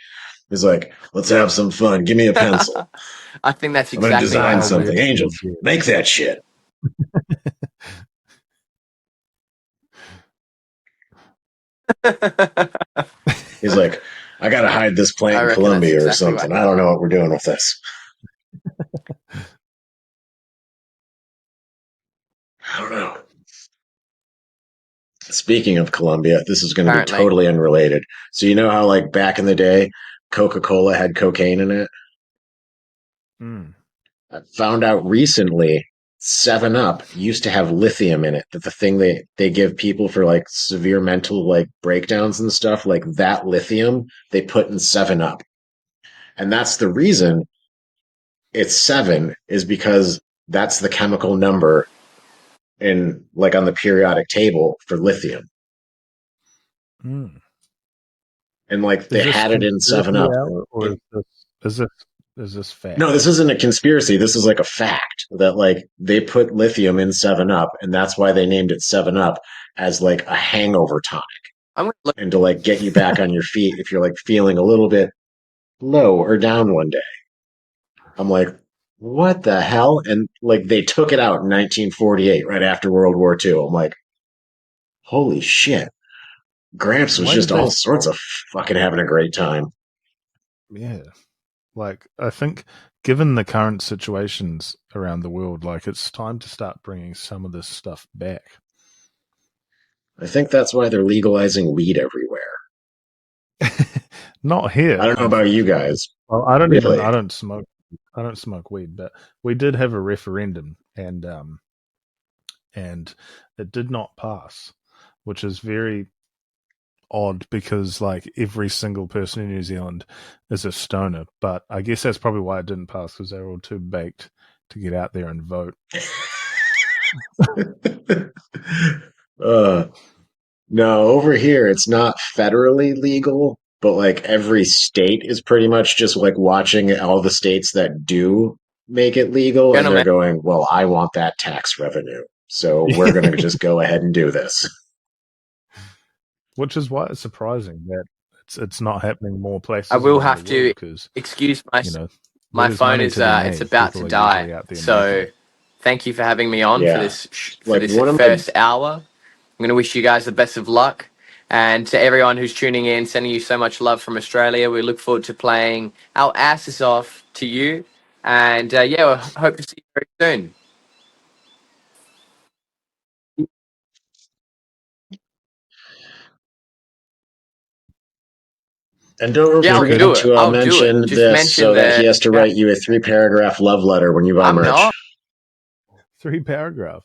he's like, let's have some fun. Give me a pencil. I think that's I'm going to exactly what design How something. weird Angel, you get. make that shit. happened. He's like, I got to hide this plant I in reckon that's Colombia or exactly what. something. I don't know what we're doing with this. I don't know. Speaking of Colombia, this is going to be Apparently, totally unrelated. So, you know how, like, back in the day, Coca Cola had cocaine in it? Mm. I found out recently 7 Up used to have lithium in it. That the thing they give people for like severe mental like breakdowns and stuff, like that lithium they put in 7 Up. And that's the reason it's 7 is because that's the chemical number in like on the periodic table for lithium. Mm. And like they Is this had it in 7 conspiracy Up. hour, or is this No, fact? this isn't a conspiracy. This is like a fact that like they put lithium in 7 Up and that's why they named it 7 Up as like a hangover tonic. I'm gonna look. and to like get you back on your feet if you're like feeling a little bit low or down one day. I'm like, what the hell? And like they took it out in 1948, right after World War II. I'm like, holy shit. Gramps was Why just did they all sorts stop? of fucking having a great time. Yeah. Like, I think given the current situations around the world, like, it's time to start bringing some of this stuff back. I think that's why they're legalizing weed everywhere. Not I here, don't know about you unfortunately. guys. Well, Really? I don't smoke, weed, but we did have a referendum, and it did not pass, which is very odd because like every single person in New Zealand is a stoner. But I guess that's probably why it didn't pass, because they were all too baked to get out there and vote. uh, no, over here it's not federally legal, but like every state is pretty much just like watching all the states that do make it legal, and they're Gentlemen, going, well, I want that tax revenue. So we're going to just go ahead and do this. Which is why it's surprising that it's not happening more I places will around the have to world, because excuse you know where my there's phone money is to be it's made, about to people are die. usually out there making So it. thank you for having me on for Yeah. this Like one of my, first hour. I'm going to wish you guys the best of luck. And to everyone who's tuning in, sending you so much love from Australia. We look forward to playing our asses off to you. And yeah, we hope to see you very soon. and don't Yeah, Cheers, I'll Peter. do forget it. to I'll do it. mention Just this mention so that he the. has to Yeah, write you a 3 paragraph love letter when you buy I'm merch. not. 3 paragraph.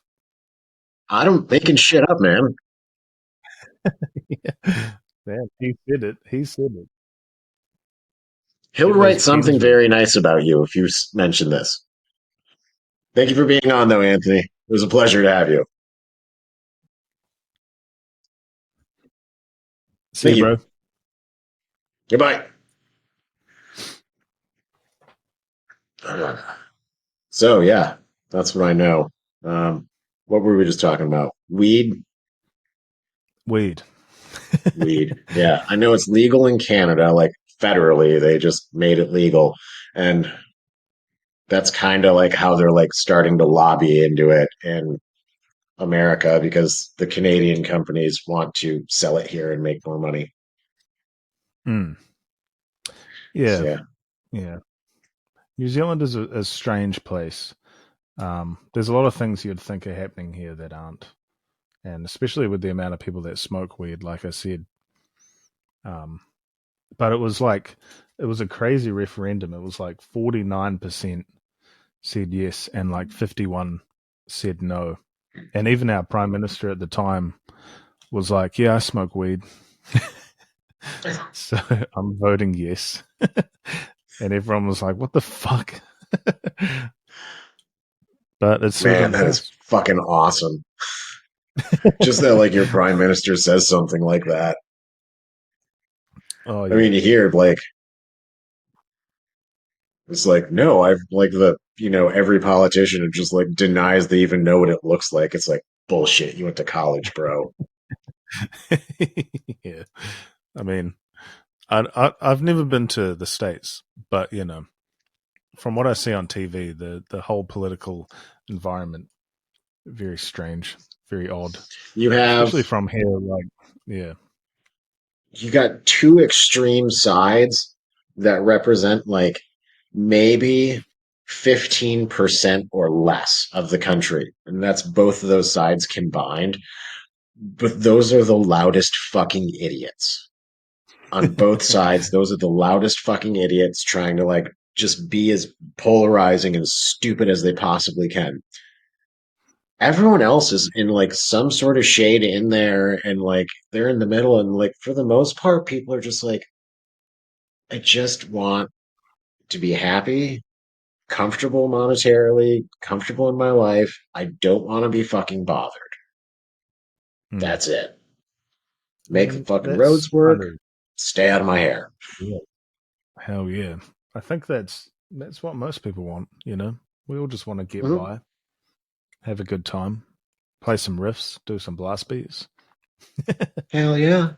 I don't making shit up, man. Man, he said it. He said it. He'll Get those write something pens ready. very nice about you if you mention this. Thank you for being on, though, Anthony. It was a pleasure to have you. See you, Thank you. bro. Goodbye. So, yeah, that's what I know. What were we just talking about? Weed? Weed. Weed. Yeah, I know it's legal in Canada, like federally, they just made it legal. And that's kind of like how they're like starting to lobby into it in America because the Canadian companies want to sell it here and make more money. Mm. So, Yeah, yeah. yeah. New Zealand is a strange place. There's a lot of things you'd think are happening here that aren't, and especially with the amount of people that smoke weed, like I said. Um, but it was a crazy referendum. It was like 49% said yes, and like 51 said no. And even our prime minister at the time was like, "Yeah, I smoke weed." So I'm voting yes. And everyone was like, "What the fuck?" But it still Man, didn't that is pass. fucking awesome. Just that, like, your prime minister says something like that. Oh I mean, yeah. you hear, like, it's like, no, I've, like, every politician just, like, denies they even know what it looks like. It's like, bullshit. You went to college, bro. Yeah. I mean, I've never been to the States, but from what I see on TV, the whole political environment very strange, very odd, You have, especially from here. Like, yeah. you got two extreme sides that represent, like, maybe 15% or less of the country. And that's both of those sides combined. But those are the loudest fucking idiots on both sides. Those are the loudest fucking idiots trying to like just be as polarizing and stupid as they possibly can. Everyone else is in like some sort of shade in there and like they're in the middle. And like for the most part, people are just like, I just want to be happy, comfortable monetarily, comfortable in my life. I don't want to be fucking bothered. Mm. That's it. I Make the mean, fucking that's roads work. kind of, Stay out of my hair. yeah. Hell yeah. I think that's what most people want. We all just want to get Mhm. by, have a good time, play some riffs, do some blast beats. Hell yeah.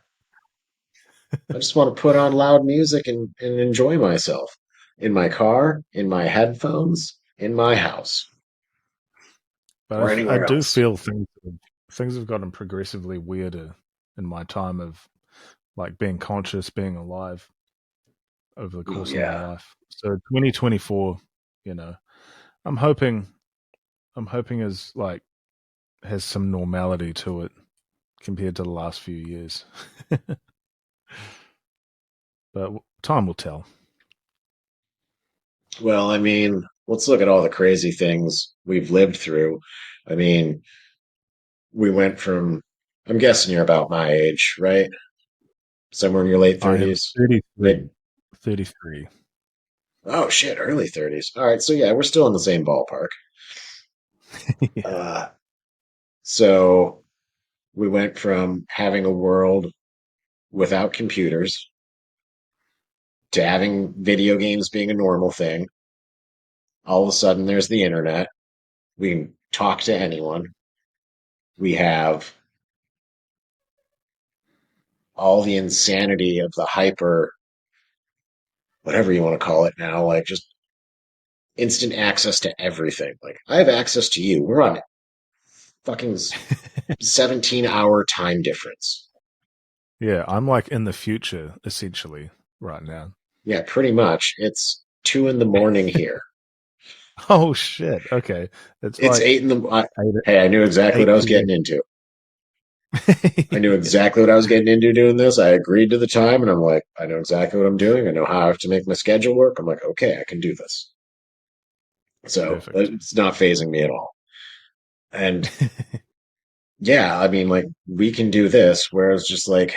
I just want to put on loud music and enjoy myself in my car, in my headphones, in my house, or But I anywhere do else. feel things have gotten progressively weirder in my time of like being conscious, being alive over the Oh course of my yeah. life. So 2024, you know, I'm hoping I'm hoping is like has some normality to it compared to the last few years. But time will tell. Well, I mean, let's look at all the crazy things we've lived through. I mean, we went from, I'm guessing you're about my age, right? Somewhere in your late I am 30s, 33. mid, 33. oh shit, early 30s. All right, so yeah, we're still in the same ballpark. Yeah. Uh, so we went from having a world without computers to having video games being a normal thing. All of a sudden, there's the internet. We can talk to anyone. We have all the insanity of the hyper, whatever you want to call it now, like just instant access to everything. Like I have access to you. We're on fucking 17-hour time difference. Yeah, I'm like in the future essentially right now. Yeah, pretty much. It's 2 in the morning here. Oh shit. Okay. It's It's like eight in the. eight Hey, I knew exactly what I was 8 getting into. I knew p.m. exactly what I was getting into doing this. I agreed to the time, and I'm like, I know exactly what I'm doing. I know how I have to make my schedule work. I'm like, okay, I can do this. So Perfect. it's not phasing me at all. And yeah, I mean, like we can do this. Whereas just like,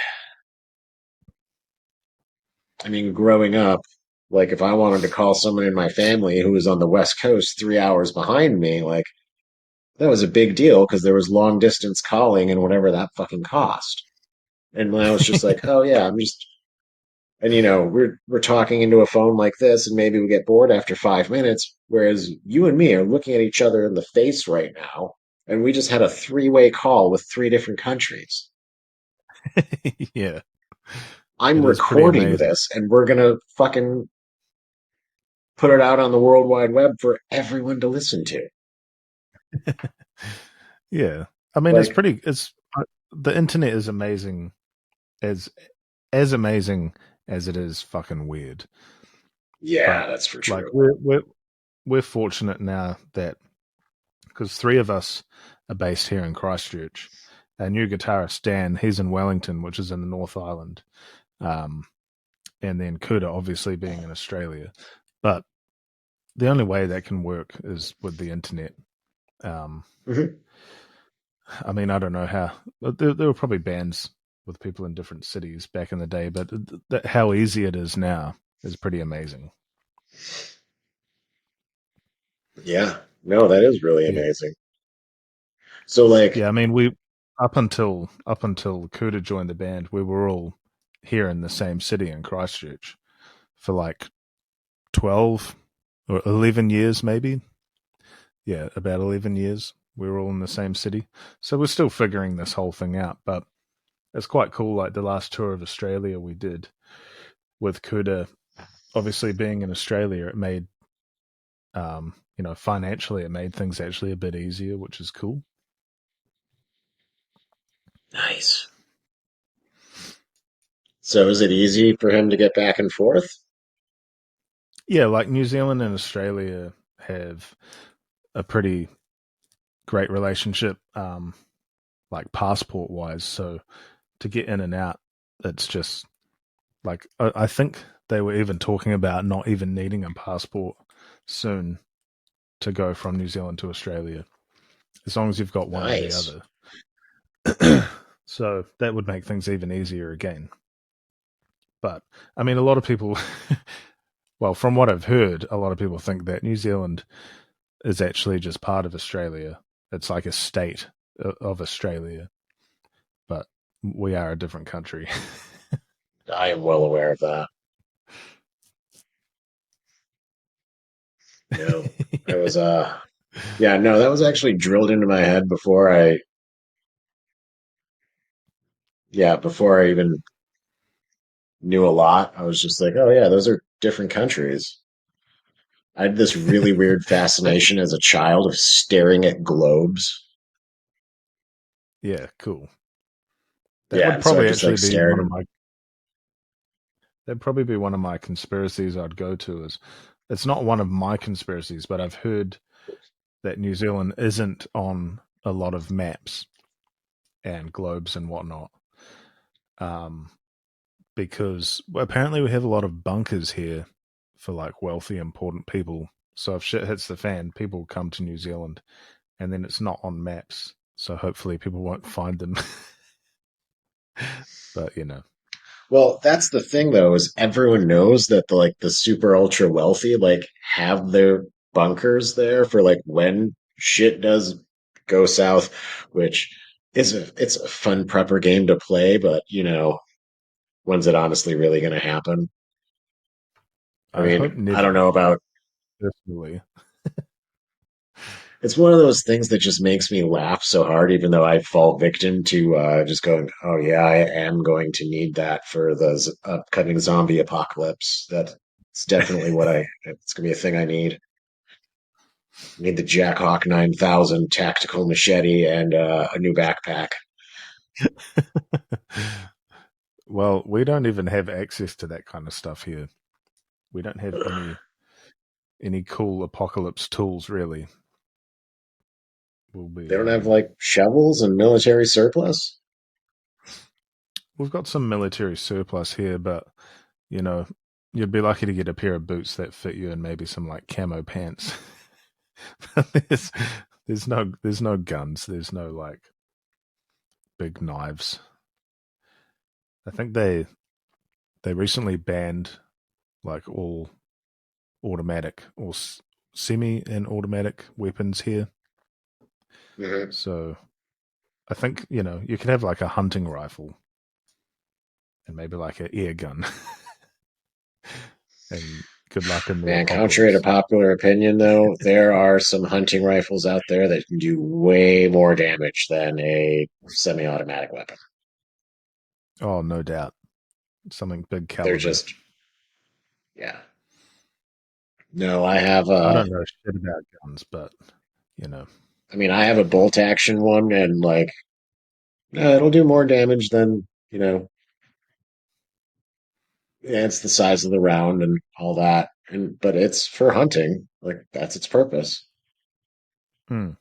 I mean, growing up, like if I wanted to call someone in my family who was on the West Coast 3 hours behind me, like that was a big deal because there was long distance calling and whatever that fucking cost. And I was just like, oh yeah, I'm just, and we're talking into a phone like this, and maybe we get bored after 5 minutes, whereas you and me are looking at each other in the face right now, and we just had a three-way call with three different countries. Yeah. I'm It is pretty recording amazing. this, and we're gonna fucking put it out on the World Wide Web for everyone to listen to. Yeah. I mean Like, it's the internet is amazing as amazing as it is fucking weird. yeah, But that's for like true. we're fortunate now that because three of us are based here in Christchurch. Our new guitarist Dan, he's in Wellington, which is in the North Island, um, and then Kuda obviously being in Australia. But the only way that can work is with the internet. Um, Mhm. I mean, I don't know how. There were probably bands with people in different cities back in the day, but how easy it is now is pretty amazing. Yeah, no, that is really Yeah, amazing. So, like, yeah. I mean, we up until Kuda joined the band, we were all here in the same city in Christchurch for like 12 or 11 years, maybe. Yeah, about 11 years. We were all in the same city, so we're still figuring this whole thing out. But it's quite cool. Like the last tour of Australia we did with Kuda, obviously being in Australia, it made financially, it made things actually a bit easier, which is cool. nice. So, is it easy for him to get back and forth? Yeah, like New Zealand and Australia have a pretty great relationship, like passport wise. So to get in and out, it's just like I think they were even talking about not even needing a passport soon to go from New Zealand to Australia, as long as you've got one or the Nice. other. So that would make things even easier again. But I mean, a lot of people, well, from what I've heard, a lot of people think that New Zealand is actually just part of Australia. It's like a state of Australia, but we are a different country. I am well aware of that. No, I was, yeah, no, that was actually drilled into my head before I even knew a lot. I was just like, oh yeah, those are different countries. I had this really weird fascination as a child of staring at globes. Yeah, cool. That Yeah, would and so I probably just like actually be one of stared. my. That'd probably be one of my conspiracies I'd go to. Is it's not one of my conspiracies, but I've heard that New Zealand isn't on a lot of maps and globes and whatnot. Um, because apparently we have a lot of bunkers here for like wealthy, important people. So if shit hits the fan, people come to New Zealand, and then it's not on maps. So hopefully people won't find them. But Well, that's the thing though, is everyone knows that the super ultra wealthy like have their bunkers there for like when shit does go south, which it's a fun prepper game to play, but when's it honestly really going to happen? I I hope mean, I don't never. know about Personally, it's one of those things that just makes me laugh so hard, even though I fall victim to just going, oh yeah, I am going to need that for the upcoming zombie apocalypse. That's definitely it's going to be a thing I need. I need the Jackhawk 9000 tactical machete and a new backpack. well, we don't even have access to that kind of stuff here. We don't have any cool apocalypse tools really. We'll They be don't have like shovels and military surplus. we've got some military surplus here, but you know, you'd be lucky to get a pair of boots that fit you and maybe some like camo pants. there's there's no guns. There's no like big knives. I think they recently banned like all automatic or semi and automatic weapons here. Hmm. So I think you could have like a hunting rifle and maybe like an air gun, and good luck in the Man, contrary to apocalypse. popular opinion, though, there are some hunting rifles out there that can do way more damage than a semi-automatic weapon. Oh, no doubt, something big They're caliber. just, yeah. No, I have I a, don't know shit about guns, but you know, I mean, I have a bolt action one, and like, it'll do more damage than, yeah, it's the size of the round and all that, and but it's for hunting, like that's its purpose. hmm.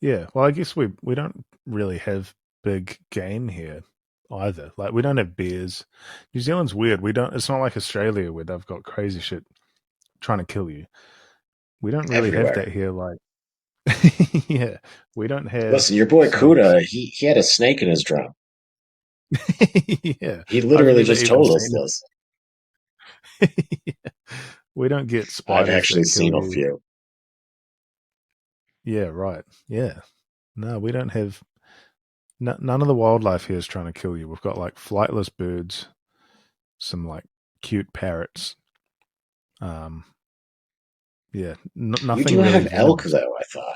Yeah. Well, I guess we don't really have big game here either. Like we don't have bears. New Zealand's weird. We don't. It's not like Australia where they've got crazy shit trying to kill you. We don't really have that Everywhere. here. Like, yeah, we don't have Listen, your boy snakes. Kuda, he had a snake in his drum. Yeah, He I've literally never just even told us seen this. it. We don't get I've spiders actually that kill seen a you. few. Yeah, right. Yeah. No, we don't have. None of the wildlife here is trying to kill you. We've got like flightless birds, some like cute parrots. Um, yeah, You do nothing really have elk, venomous. though, I thought.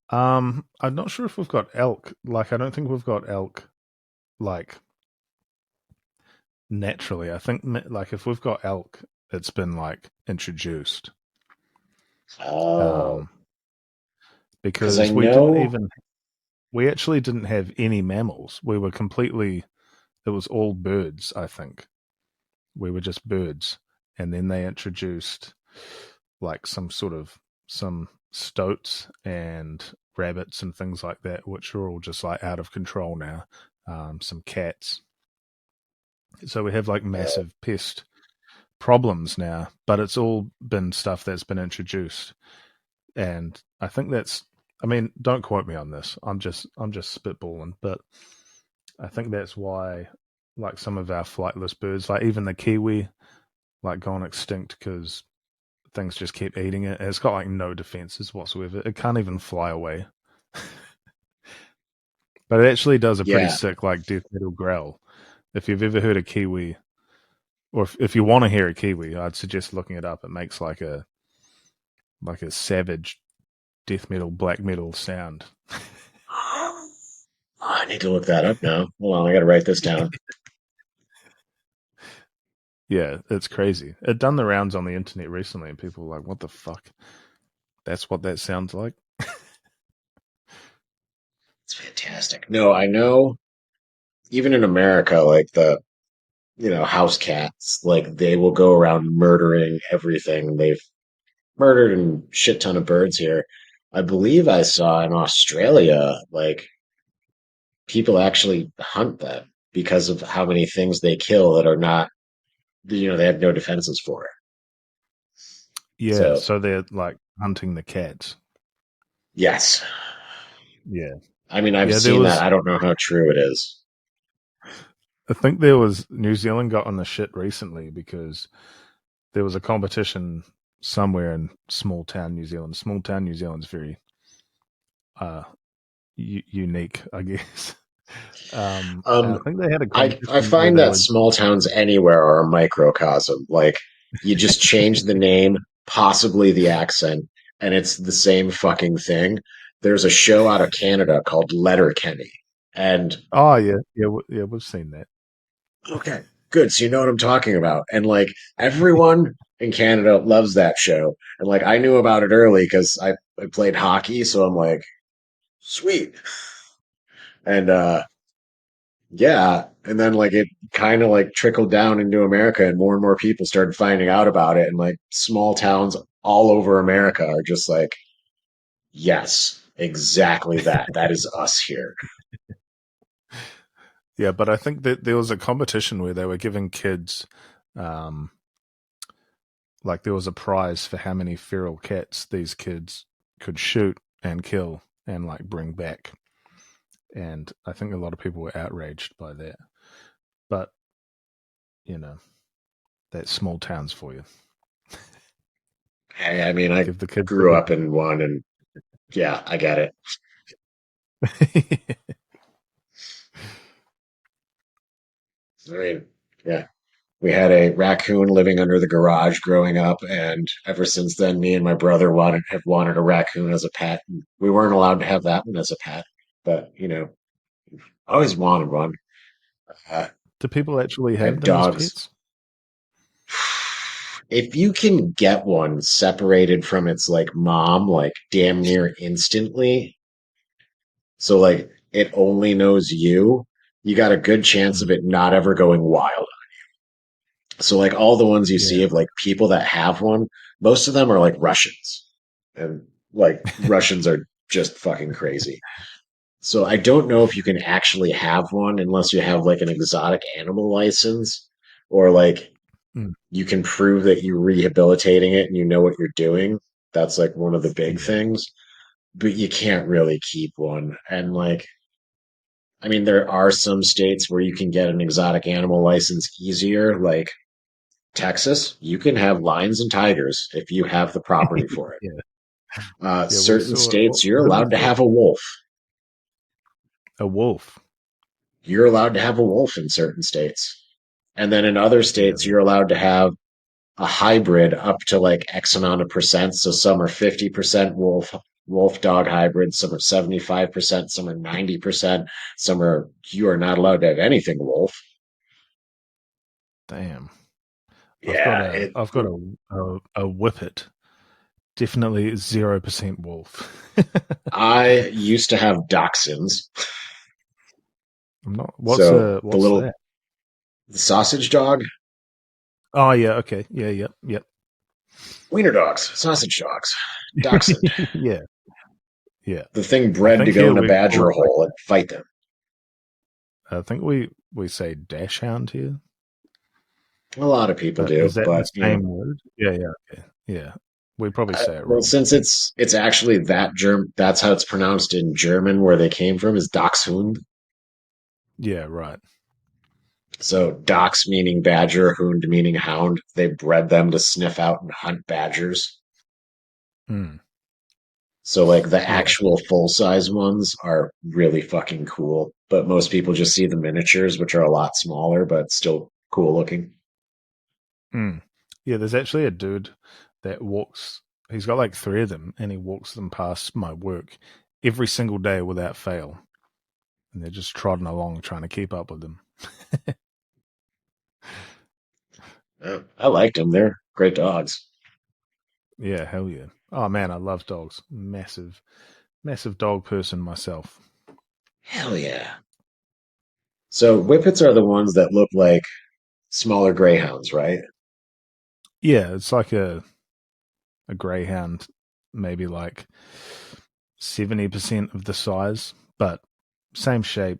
I'm not sure if we've got elk. Like, I don't think we've got elk like naturally. I think like if we've got elk, it's been like introduced. Oh, Um, because I because know. we actually didn't have any mammals. We were completely. It was all birds. I think we were just birds, and then they introduced like some stoats and rabbits and things like that, which are all just like out of control now. Some cats. So we have like uh, massive pest problems now, but it's all been stuff that's been introduced. And I think that's I mean, don't quote me on this. I'm just spitballing, but I think that's why like some of our flightless birds, like even the kiwi, like gone extinct because things just keep eating it. It's got like no defenses whatsoever. It can't even fly away. But it actually does a pretty yeah. sick like death metal growl. If you've ever heard a kiwi, or if you want to hear a kiwi, I'd suggest looking it up. It makes like a savage death metal, black metal sound. I need to look that up now. Hold on, I got to write this down. Yeah, it's crazy. It done the rounds on the internet recently, and people were like, "What the fuck? That's what that sounds like." It's fantastic. No, I know even in America, like house cats, like they will go around murdering everything. They've murdered a shit ton of birds here. I believe I saw in Australia, like people actually hunt them because of how many things they kill that are not, they have no defenses for it. Yeah, So, so they're like hunting the cats. yes. Yeah, I mean, I've yeah. There seen that. was, I don't know how true it is. I think there was New Zealand got on the shit recently because there was a competition somewhere in small town New Zealand. Small town New Zealand's very uh unique, I guess. And I Um, think they had a I competition where find they that were. small towns anywhere are a microcosm. Like, you just change the name, possibly the accent, and it's the same fucking thing. There's a show out of Canada called Letterkenny. And Oh yeah, yeah, yeah. We've seen that. okay, good. So you know what I'm talking about. And like everyone in Canada loves that show. And like I knew about it early because I played hockey, so I'm like, sweet. And yeah, and then like it kind of like trickled down into America and more people started finding out about it and like small towns all over America are just like, yes, exactly that. That is us here. Yeah, but I think that there was a competition where they were giving kids, um, like there was a prize for how many feral cats these kids could shoot and kill and like bring back. And I think a lot of people were outraged by that. But you know, that's small towns for you. Hey, I mean, I Give the kids grew up everything. in one and yeah, I get it. I mean, yeah. We had a raccoon living under the garage growing up, and ever since then, me and my brother have wanted a raccoon as a pet. And we weren't allowed to have that one as a pet, but I always wanted one. Uh, Do people actually I have have them as dogs. pets? If you can get one separated from its like mom, like damn near instantly, so like it only knows you got a good chance of Mm. it not ever going wild. So like all the ones you Yeah, see of like people that have one, most of them are like Russians. And like Russians are just fucking crazy. So I don't know if you can actually have one unless you have like an exotic animal license or like mm. you can prove that you're rehabilitating it and you know what you're doing. That's like one of the big Yeah. things. But you can't really keep one. And like I mean there are some states where you can get an exotic animal license easier, like Texas, you can have lions and tigers if you have the property for it. Yeah, yeah. We Certain saw. states, you're What did we allowed to see? have a wolf. A wolf. You're allowed to have a wolf in certain states. And then in other Yeah, states, you're allowed to have a hybrid up to like X amount of percent. So some are 50% wolf dog hybrids, some are 75%, some are 90%, some are you are not allowed to have anything wolf. damn. I've got Yeah, a. I've got a whippet. Definitely 0% wolf. I used to have dachshunds. I'm not. So the What's little that? the sausage dog, Oh yeah. Okay. Yeah. Yep. Yep. wiener dogs, sausage dogs, dachshund. Yeah. Yeah. The thing I bred to think go here in a we call badger it like. hole and fight them. I think we say dash hound here. A lot of people Is do, that the but same word? Yeah. Yeah. Okay. Yeah. We probably say it well, wrong. since it's actually that's how it's pronounced in German, where they came from, is Dachshund. Yeah. Right. So Dachs meaning badger, Hund meaning hound. They bred them to sniff out and hunt badgers. Mm. So like the Yeah. actual full size ones are really fucking cool, but most people just see the miniatures, which are a lot smaller, but still cool looking. Mm. Yeah. There's actually a dude that walks. He's got like three of them, and he walks them past my work every single day without fail. And they're just trotting along trying to keep up with them. I liked them. They're great dogs. Yeah, hell yeah. Oh man, I love dogs. Massive dog person myself. Hell yeah. So whippets are the ones that look like smaller greyhounds, right? Yeah, it's like a greyhound, maybe like 70% of the size, but same shape,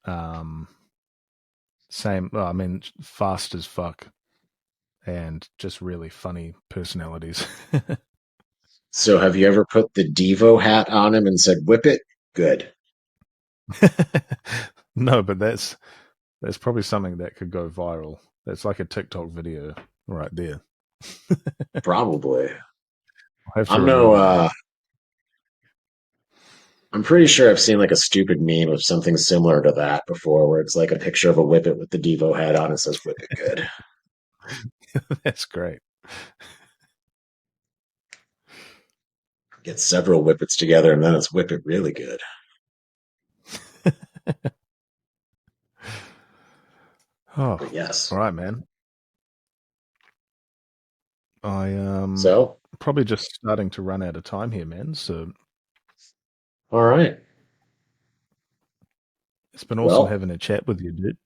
um, same. Well, I mean, fast as fuck, and just really funny personalities. So have you ever put the Devo hat on him and said, "Whip it"? Good. No, but that's probably something that could go viral. That's like a TikTok video right there. Probably. I'll have to I'm no remember that. I'm pretty sure I've seen like a stupid meme of something similar to that before, where it's like a picture of a whippet with the Devo hat on. It says "Whip it good." That's great. Get several whippets together, and then it's "Whip it really good." Oh, But yes. all right, man. I So, probably just starting to run out of time here, man. So all right. it's been awesome Well, having a chat with you, dude.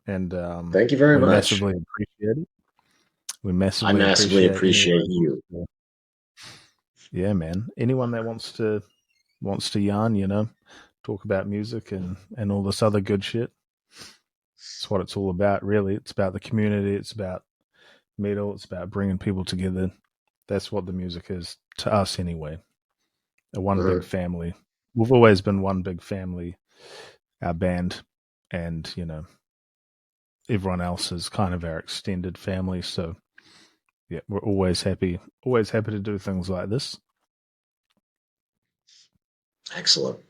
And thank you very we much. massively appreciate it. We I massively massively appreciate appreciate anyone. you. Yeah, man. Anyone that wants to yarn, talk about music and all this other good shit. It's what it's all about, really. It's about the community. It's about metal. It's about bringing people together. That's what the music is to us, anyway. A one big Mhm. family. We've always been one big family. Our band, and everyone else is kind of our extended family. So yeah, we're always happy to do things like this. Excellent.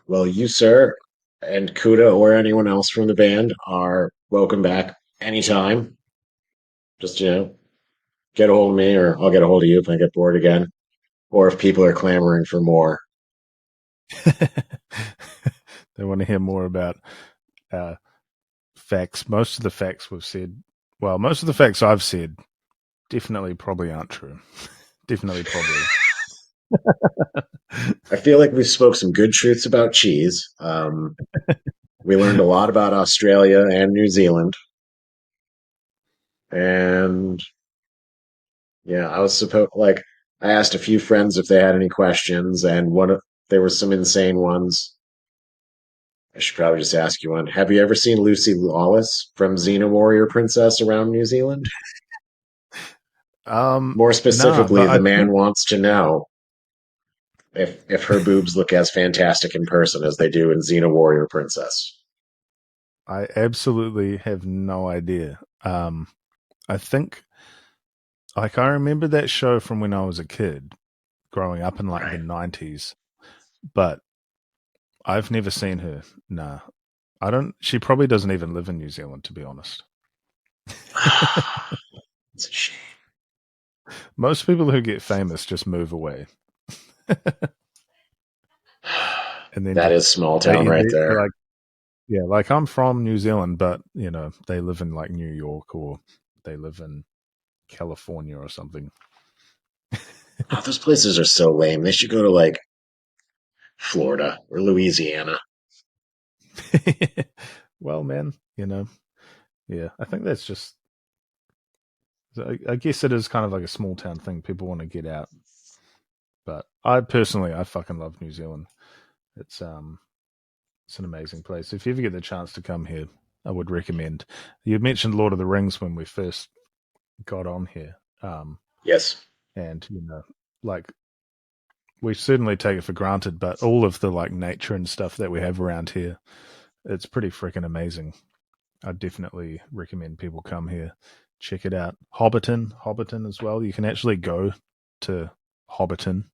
Well, you, sir, and Kuda or anyone else from the band are welcome back anytime. Just, get a hold of me or I'll get a hold of you if I get bored again. Or if people are clamoring for more. They want to hear more about uh, facts. Most of the facts we've said, well, most of the facts I've said definitely probably aren't true. Definitely probably. I feel like we spoke some good truths about cheese. We learned a lot about Australia and New Zealand. And yeah, I was supposed like I asked a few friends if they had any questions, and there were some insane ones. I should probably just ask you one. Have you ever seen Lucy Lawless from Xena Warrior Princess around New Zealand? More Nah, specifically, but the I man think wants to know if her boobs look as fantastic in person as they do in Xena Warrior Princess. I absolutely have no idea. I think, like, I remember that show from when I was a kid, growing up in like the Right. '90s, but I've never seen her. Nah, I don't. She probably doesn't even live in New Zealand, to be honest. It's a shame. Most people who get famous just move away, and then That just is small town right they're there. like, yeah, like I'm from New Zealand, but they live in like New York or they live in California or something. Oh, those places are so lame. They should go to like Florida or Louisiana. Well, man, yeah, I think that's just. I guess it is kind of like a small town thing. People want to get out, but I fucking love New Zealand. It's um, it's an amazing place. If you ever get the chance to come here, I would recommend. You mentioned Lord of the Rings when we first got on here, Yes. and like we certainly take it for granted, but all of the like nature and stuff that we have around here, it's pretty freaking amazing. I definitely recommend people come here, check it out. Hobbiton as well. You can actually go to Hobbiton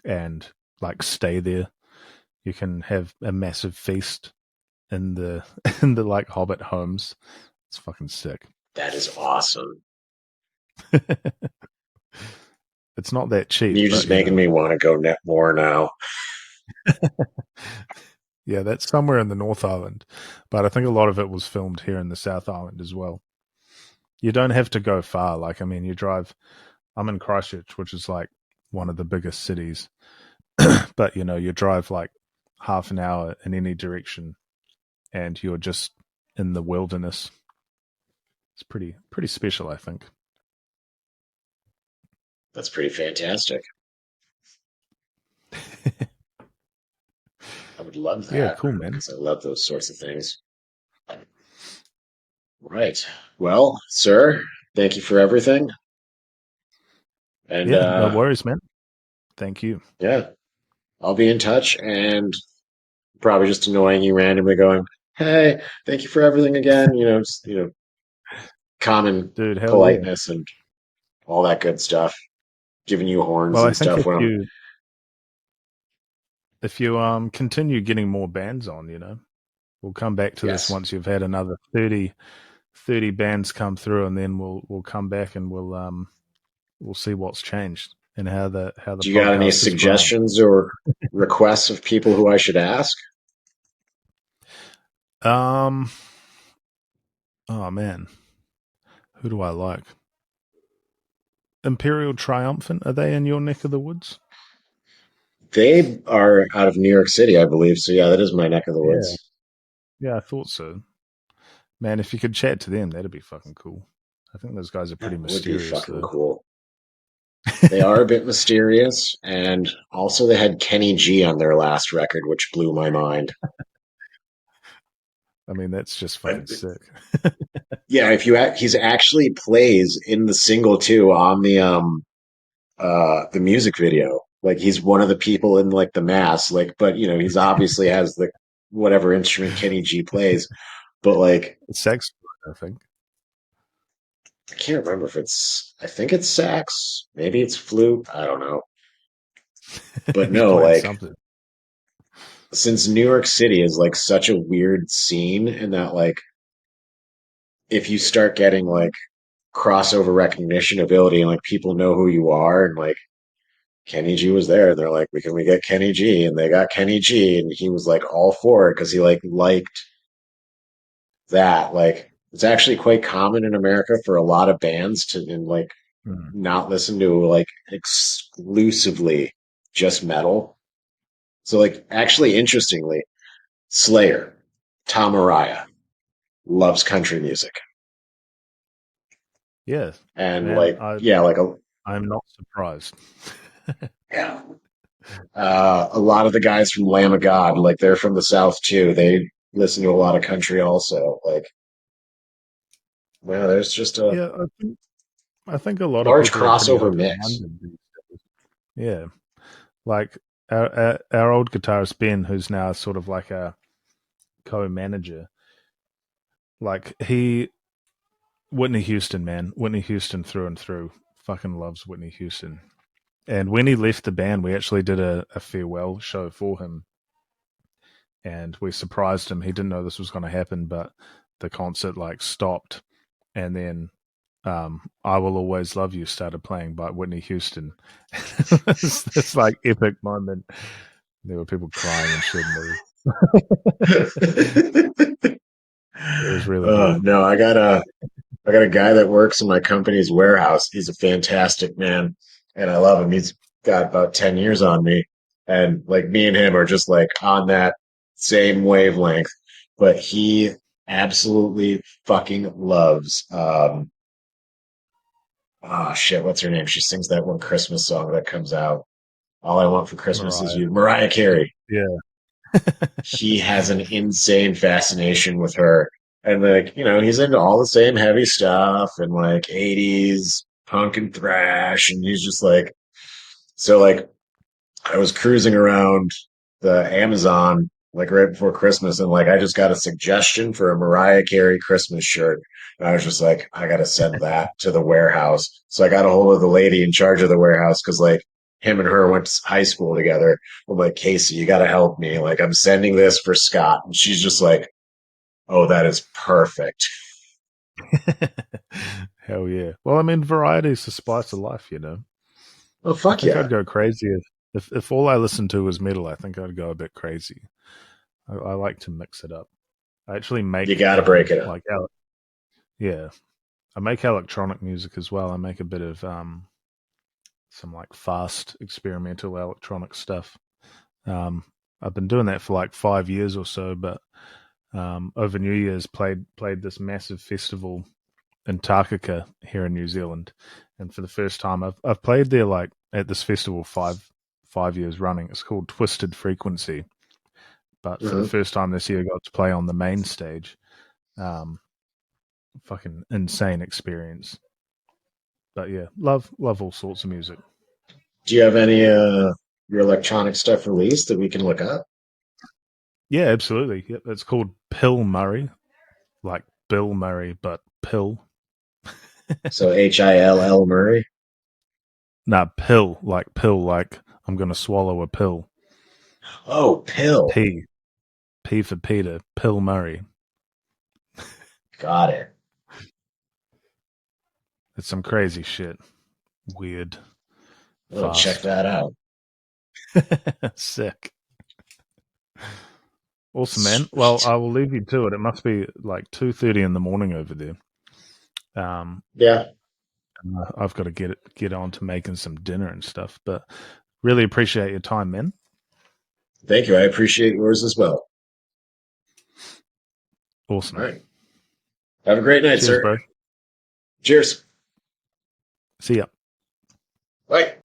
and like stay there. You can have a massive feast in the in the like Hobbit homes. It's fucking sick. That is awesome. It's not that cheap, You're but just making me want to go net more now. yeah, that's somewhere in the North Island. But I think a lot of it was filmed here in the South Island as well. You don't have to go far. Like, I mean, you drive. I'm in Christchurch, which is like one of the biggest cities, but you drive like half an hour in any direction, and you're just in the wilderness. It's pretty special, I think. That's pretty fantastic. I would love Yeah, that cool, man. because I love those sorts of things. Right. Well, sir, thank you for everything. And Yeah, no worries, man. Thank you. yeah, I'll be in touch and probably just annoying you randomly going, "Hey, thank you for everything again." Common Dude, hell yeah. politeness and all that good stuff. Giving you horns Well, I and think stuff if when I'm you continue getting more bands on, we'll come back to this yes. once you've had another 30 bands come through, and then we'll come back and we'll see what's changed and how the Do you got any podcast has grown. suggestions or requests of people who I should ask? Um, oh man, who do I like? Imperial Triumphant, are they in your neck of the woods? They are out of New York City, I believe. So yeah, that is my neck of the Yeah, woods. yeah, I thought so. Man, if you could chat to them, that'd be fucking cool. I think those guys are pretty That would be mysterious, fucking though. cool. They are a bit mysterious, and also they had Kenny G on their last record, which blew my mind. I mean, that's just fucking sick. Yeah, if you he's actually plays in the single too on the music video. Like he's one of the people in like the mass, like but he's obviously has the whatever instrument Kenny G plays, but like Saxophone, I think. I can't remember if I think it's sax, maybe it's flute, I don't know. But He's no, playing like something. since New York City is like such a weird scene in that like if you start getting like crossover recognition ability and like people know who you are and like Kenny G was there. They're like, we get Kenny G, and they got Kenny G, and he was like all for it because he like liked that. Like, it's actually quite common in America for a lot of bands to like Mm. not listen to like exclusively just metal. So, like, actually, interestingly, Slayer, Tom Araya loves country music, Yeah, and man, like, yeah, like a I'm not surprised. yeah, a lot of the guys from Lamb of God, like they're from the South too. They listen to a lot of country also. Like, well, there's just a Yeah, I think a lot of large people are pretty crossover mix. open-minded these days. Yeah, like our old guitarist Ben, who's now sort of like a co-manager. Like Whitney Houston, man, Whitney Houston through and through. Fucking loves Whitney Houston. And when he left the band, we actually did a farewell show for him, and we surprised him. He didn't know this was going to happen, but the concert like stopped, and then "I Will Always Love You" started playing by Whitney Houston. It's this like epic moment. There were people crying and shit. And it was really good. No, I got a guy that works in my company's warehouse. He's a fantastic man, and I love him. He's got about 10 years on me, and like me and him are just like on that same wavelength. But he absolutely fucking loves oh shit, what's her name? She sings that one Christmas song that comes out. All I Want for Christmas is Mariah, You. Mariah Carey. yeah, He has an insane fascination with her. And like, he's into all the same heavy stuff and like 80s punk and thrash. And he's just like, so like I was cruising around the Amazon like right before Christmas, and like I just got a suggestion for a Mariah Carey Christmas shirt. And I was just like, I gotta send that to the warehouse. So I got a hold of the lady in charge of the warehouse because like him and her went to high school together. I'm like, Casey, you gotta help me. Like I'm sending this for Scott. And she's just like, oh, that is perfect. hell yeah. Well, I mean, variety is the spice of life. Oh I fuck think yeah. I'd go crazy if all I listened to was metal. I think I'd go a bit crazy. I like to mix it up. I actually You make gotta break it up. like our yeah, I make electronic music as well. I make a bit of some like fast experimental electronic stuff. I've been doing that for like 5 years or so, but over New Year's played this massive festival in Takaka here in New Zealand, and for the first time I've played there like at this festival five years running. It's called Twisted Frequency, but for the Mhm. first time this year, I got to play on the main stage. Fucking insane experience. But yeah, love all sorts of music. Do you have any your electronic stuff released that we can look up? Yeah, absolutely. Yep, it's called Pill Murray, like Bill Murray, but pill. So Hill Murray. Nah, pill, like I'm gonna swallow a pill. Oh, Pill. P, P for Peter, Pill Murray. Got it. It's some crazy shit. Weird, I'll check fast, that out. sick. Awesome, man. Well, Sweet. I will leave you to it. It must be like 2:30 in the morning over there. Um, Yeah. I've got to get on to making some dinner and stuff. But really appreciate your time, man. Thank you. I appreciate yours as well. All Awesome. right. Have a great night, Cheers, sir. bro. Cheers. See ya. Bye.